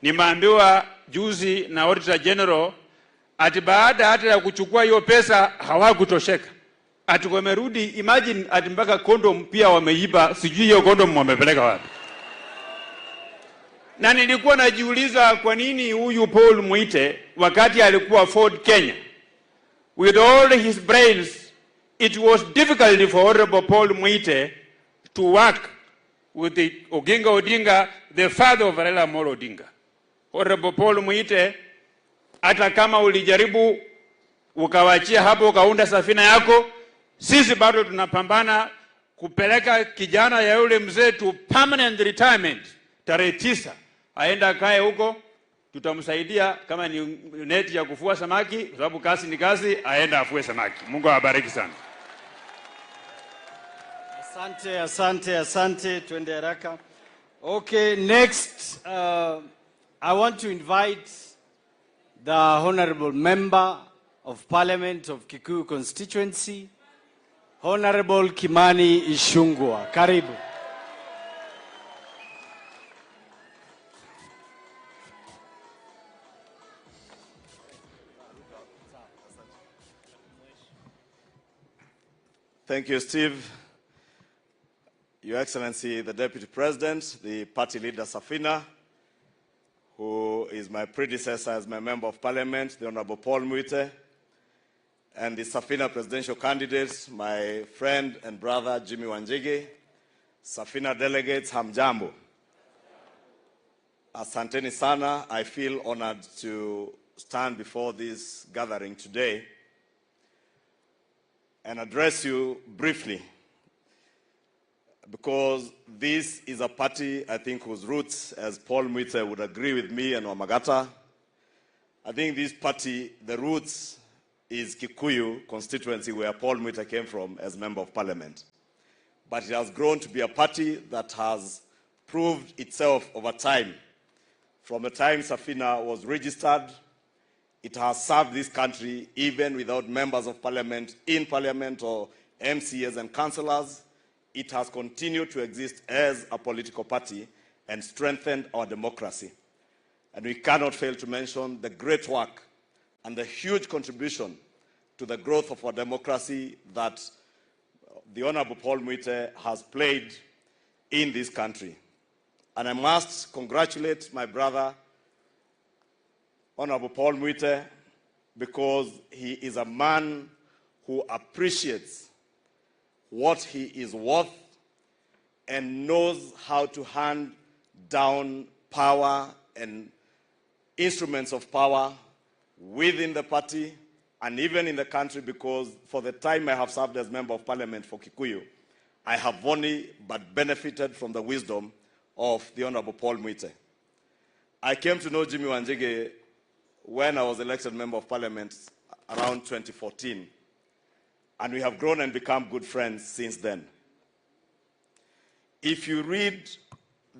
Nimeambiwa juzi na Auditor General, ati baada hata ya kuchukua hiyo pesa hawakutosheka. Ati wamerudi, imagine ati mpaka kondom pia wameiba, sijui hiyo kondom wamepeleka wapi. Na nilikuwa najiuliza kwa nini huyu Paul Mwite wakati alikuwa Ford Kenya, with all his brains, it was difficult for Honorable Paul Mwite to work with the Odinga, the father of Raila Odinga. Honorable Paul Mwite, hata kama ulijaribu ukawachia hapo ukaunda Safina yako, sisi bado tunapambana kupeleka kijana ya yule mzee to permanent retirement tarehe 9. Aenda kae huko, tutamsaidia kama ni neti ya kufua samaki, sababu kazi ni kazi, aenda afue samaki. Mungu awabariki sana. Asante, asante, asante, twende haraka. Okay, next, I want to invite the Honorable Member of Parliament of Kikuyu constituency, Honorable Kimani Ichung'wah. Karibu. Thank you, Steve. Your Excellency, the Deputy President, the party leader Safina, who is my predecessor as my Member of Parliament, the Honorable Paul Mwite, and the Safina presidential candidates, my friend and brother Jimi Wanjigi, Safina delegates, hamjambo. Asanteni sana. I feel honored to stand before this gathering today and address you briefly. because this is a party, I think, whose roots, as Paul Mwite would agree with me and Wamagata, I think this party, the roots is Kikuyu constituency, where Paul Mwite came from as Member of Parliament. But it has grown to be a party that has proved itself over time. From the time Safina was registered, it has served this country even without members of parliament in parliament or MCAs and councillors. It has continued to exist as a political party and strengthened our democracy. And we cannot fail to mention the great work and the huge contribution to the growth of our democracy that the Honorable Paul Mwite has played in this country. And I must congratulate my brother, Honorable Paul Mwite, because he is a man who appreciates what he is worth and knows how to hand down power and instruments of power within the party and even in the country, because for the time I have served as Member of Parliament for Kikuyu, I have only but benefited from the wisdom of the Honorable Paul Mwite. I came to know Jimi Wanjigi when I was elected Member of Parliament around 2014, and we have grown and become good friends since then. If you read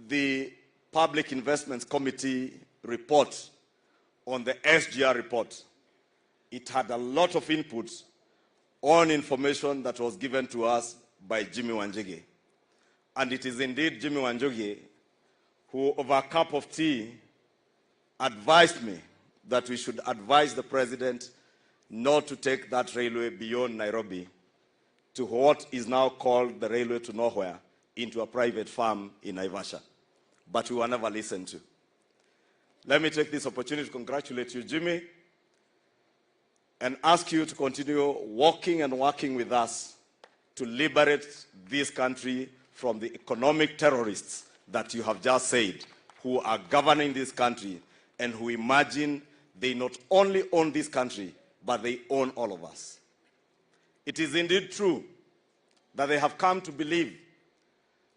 the Public Investments Committee report on the SGR report, it had a lot of inputs on information that was given to us by Jimi Wanjigi. And it is indeed Jimi Wanjigi who, over a cup of tea, advised me that we should advise the president not to take that railway beyond Nairobi to what is now called the railway to nowhere, into a private farm in Naivasha. But we were never listened to. Let me take this opportunity to congratulate you, Jimi, and ask you to continue walking and working with us to liberate this country from the economic terrorists that you have just said, who are governing this country and who imagine they not only own this country, but they own all of us. It is indeed true that they have come to believe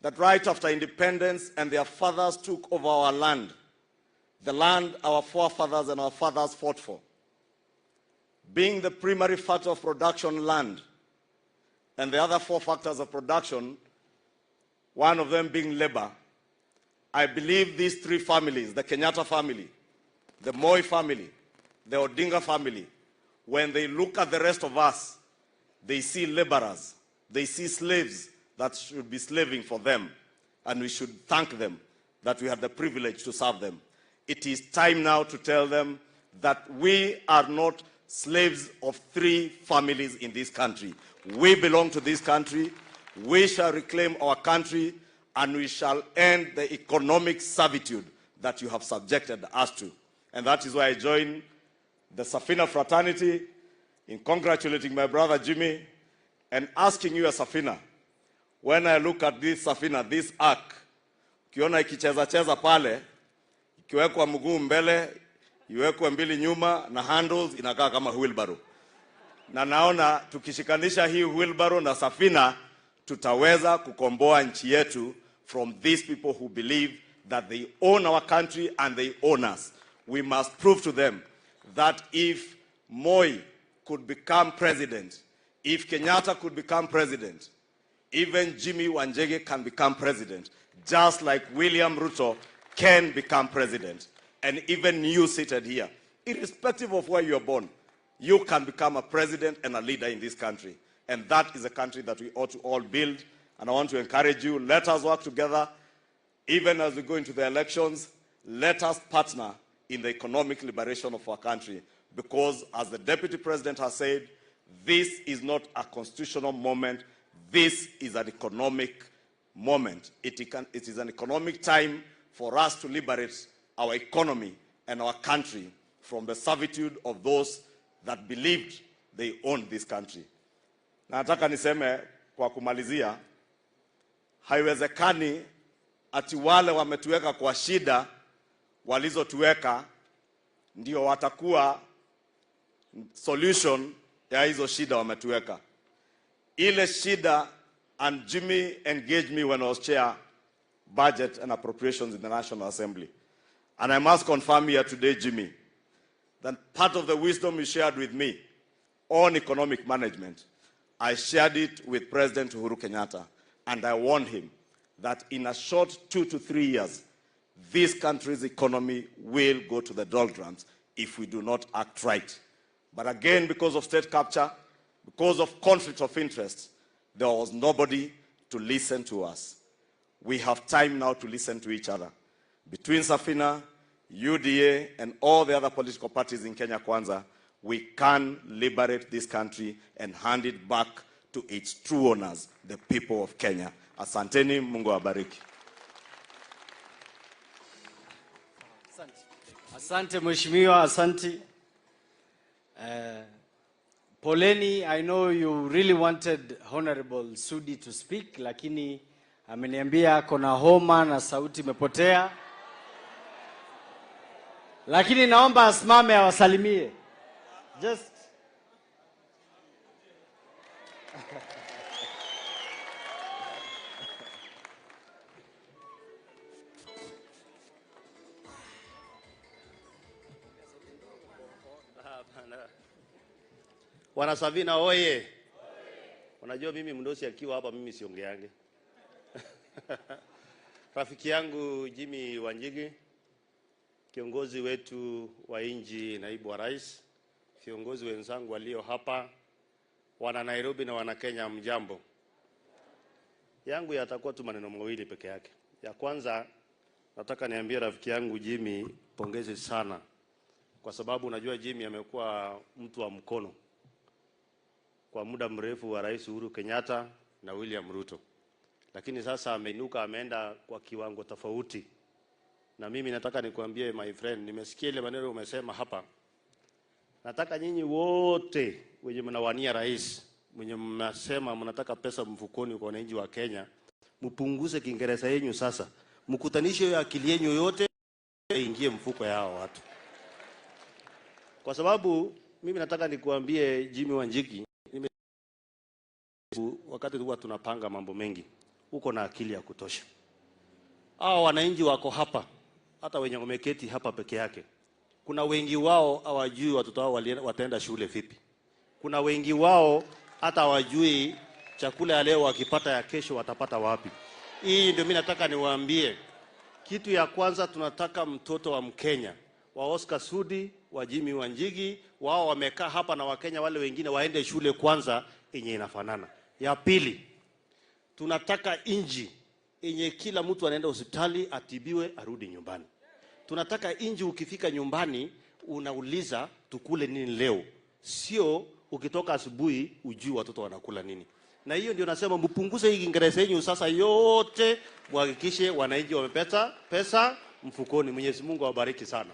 that right after independence and their fathers took over our land, the land our forefathers and our fathers fought for, being the primary factor of production, land, and the other four factors of production, one of them being labor. I believe these three families, the Kenyatta family, the Moi family, the Odinga family, when they look at the rest of us, they see laborers, they see slaves that should be slaving for them, and we should thank them that we had the privilege to serve them. It is time now to tell them that we are not slaves of three families in this country. We belong to this country. We shall reclaim our country, and we shall end the economic servitude that you have subjected us to. And that is why I join the Safina fraternity in congratulating my brother Jimi and asking you, as Safina, when I look at this Safina, this ark, kiona ikicheza pale, ikiwekwa mguu mbele, iwekwe mbili nyuma, na handles inakaa kama wheelbarrow. Na naona tukishikanisha hii wheelbarrow na Safina, tutaweza kukomboa nchi yetu from these people who believe that they own our country and they own us. We must prove to them that if Moi could become president, if Kenyatta could become president, even Jimi Wanjigi can become president, just like William Ruto can become president. And even you seated here, irrespective of where you are born, you can become a president and a leader in this country. And that is a country that we ought to all build. And I want to encourage you, let us work together. Even as we go into the elections, let us partner in the economic liberation of our country. Because as the Deputy President has said, this is not a constitutional moment. This is an economic moment. It is an economic time for us to liberate our economy and our country from the servitude of those that believed they owned this country. Na nataka niseme kwa kumalizia, haiwezekani ati wale wametuweka kwa shida walizotuweka ndio watakuwa solution ya hizo shida wametuweka. Ile shida and Jimi engaged me when I was chair budget and appropriations in the National Assembly. And I must confirm here today, Jimi, that part of the wisdom you shared with me on economic management, I shared it with President Uhuru Kenyatta, and I warned him that in a short 2 to 3 years, this country's economy will go to the doldrums if we do not act right. But again, because of state capture, because of conflict of interest, there was nobody to listen to us. We have time now to listen to each other. Between Safina, UDA, and all the other political parties in Kenya Kwanza, we can liberate this country and hand it back to its true owners, the people of Kenya. Asanteni, Mungu awabariki. Asante Mheshimiwa, asante. Poleni, I know you really wanted Honorable Sudi to speak, lakini ameniambia kona homa na sauti imepotea. Lakini naomba asimame awasalimie. Just Wana Safina oye. Unajua mimi mdosi akiwa hapa mimi siongeange. Rafiki yangu Jimi Wanjigi, kiongozi wetu wa inji, naibu wa rais, viongozi wenzangu walio hapa, wana Nairobi na wana Kenya, mjambo. Yangu yatakuwa tu maneno mawili peke yake. Ya kwanza, nataka niambie rafiki yangu Jimi pongezi sana, kwa sababu unajua Jimi amekuwa mtu wa mkono kwa muda mrefu wa Rais Uhuru Kenyatta na William Ruto. Lakini sasa ameinuka, ameenda kwa kiwango tofauti. Na mimi nataka nikuambie my friend, nimesikia ile maneno umesema hapa. Nataka nyinyi wote wenye mnawania rais, wenye mnasema mnataka pesa mfukoni kwa wananchi wa Kenya, mpunguze Kiingereza yenu sasa. Mkutanishe hiyo akili yenu yote ingie mfuko yao watu. Kwa sababu mimi nataka nikuambie Jimi Wanjigi, wakati huwa tunapanga mambo mengi, uko na akili ya kutosha. Hao wananchi wako hapa, hata wenye wameketi hapa peke yake, kuna wengi wao hawajui watoto wao wataenda shule vipi. Kuna wengi wao hata hawajui chakula ya leo wakipata ya kesho watapata wapi. Hii ndio mimi nataka niwaambie. Kitu ya kwanza, tunataka mtoto wa Mkenya, wa Oscar Sudi, wa Jimi Wanjigi, wao wamekaa hapa na Wakenya wale wengine waende shule kwanza yenye inafanana. Ya pili, tunataka inji yenye kila mtu anaenda hospitali atibiwe arudi nyumbani. Tunataka inji ukifika nyumbani unauliza tukule nini leo, sio ukitoka asubuhi ujui watoto wanakula nini. Na hiyo ndio nasema mpunguze hii Kiingereza yenu sasa yote, muhakikishe wananchi wamepata pesa mfukoni. Mwenyezi Mungu awabariki sana.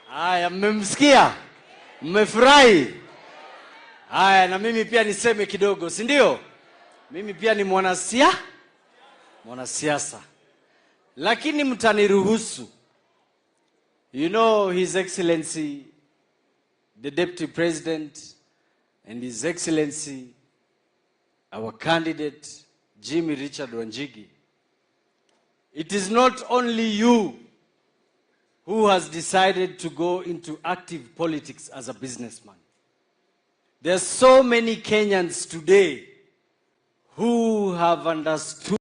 Haya, mmemsikia? Mmefurahi? Haya, na mimi pia niseme kidogo, si ndio? Mimi pia ni mwanasiasa. Lakini mtaniruhusu. You know, His Excellency the Deputy President and His Excellency our candidate Jimi Richard Wanjigi. It is not only you who has decided to go into active politics as a businessman. There are so many Kenyans today who have understood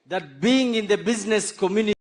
that being in the business community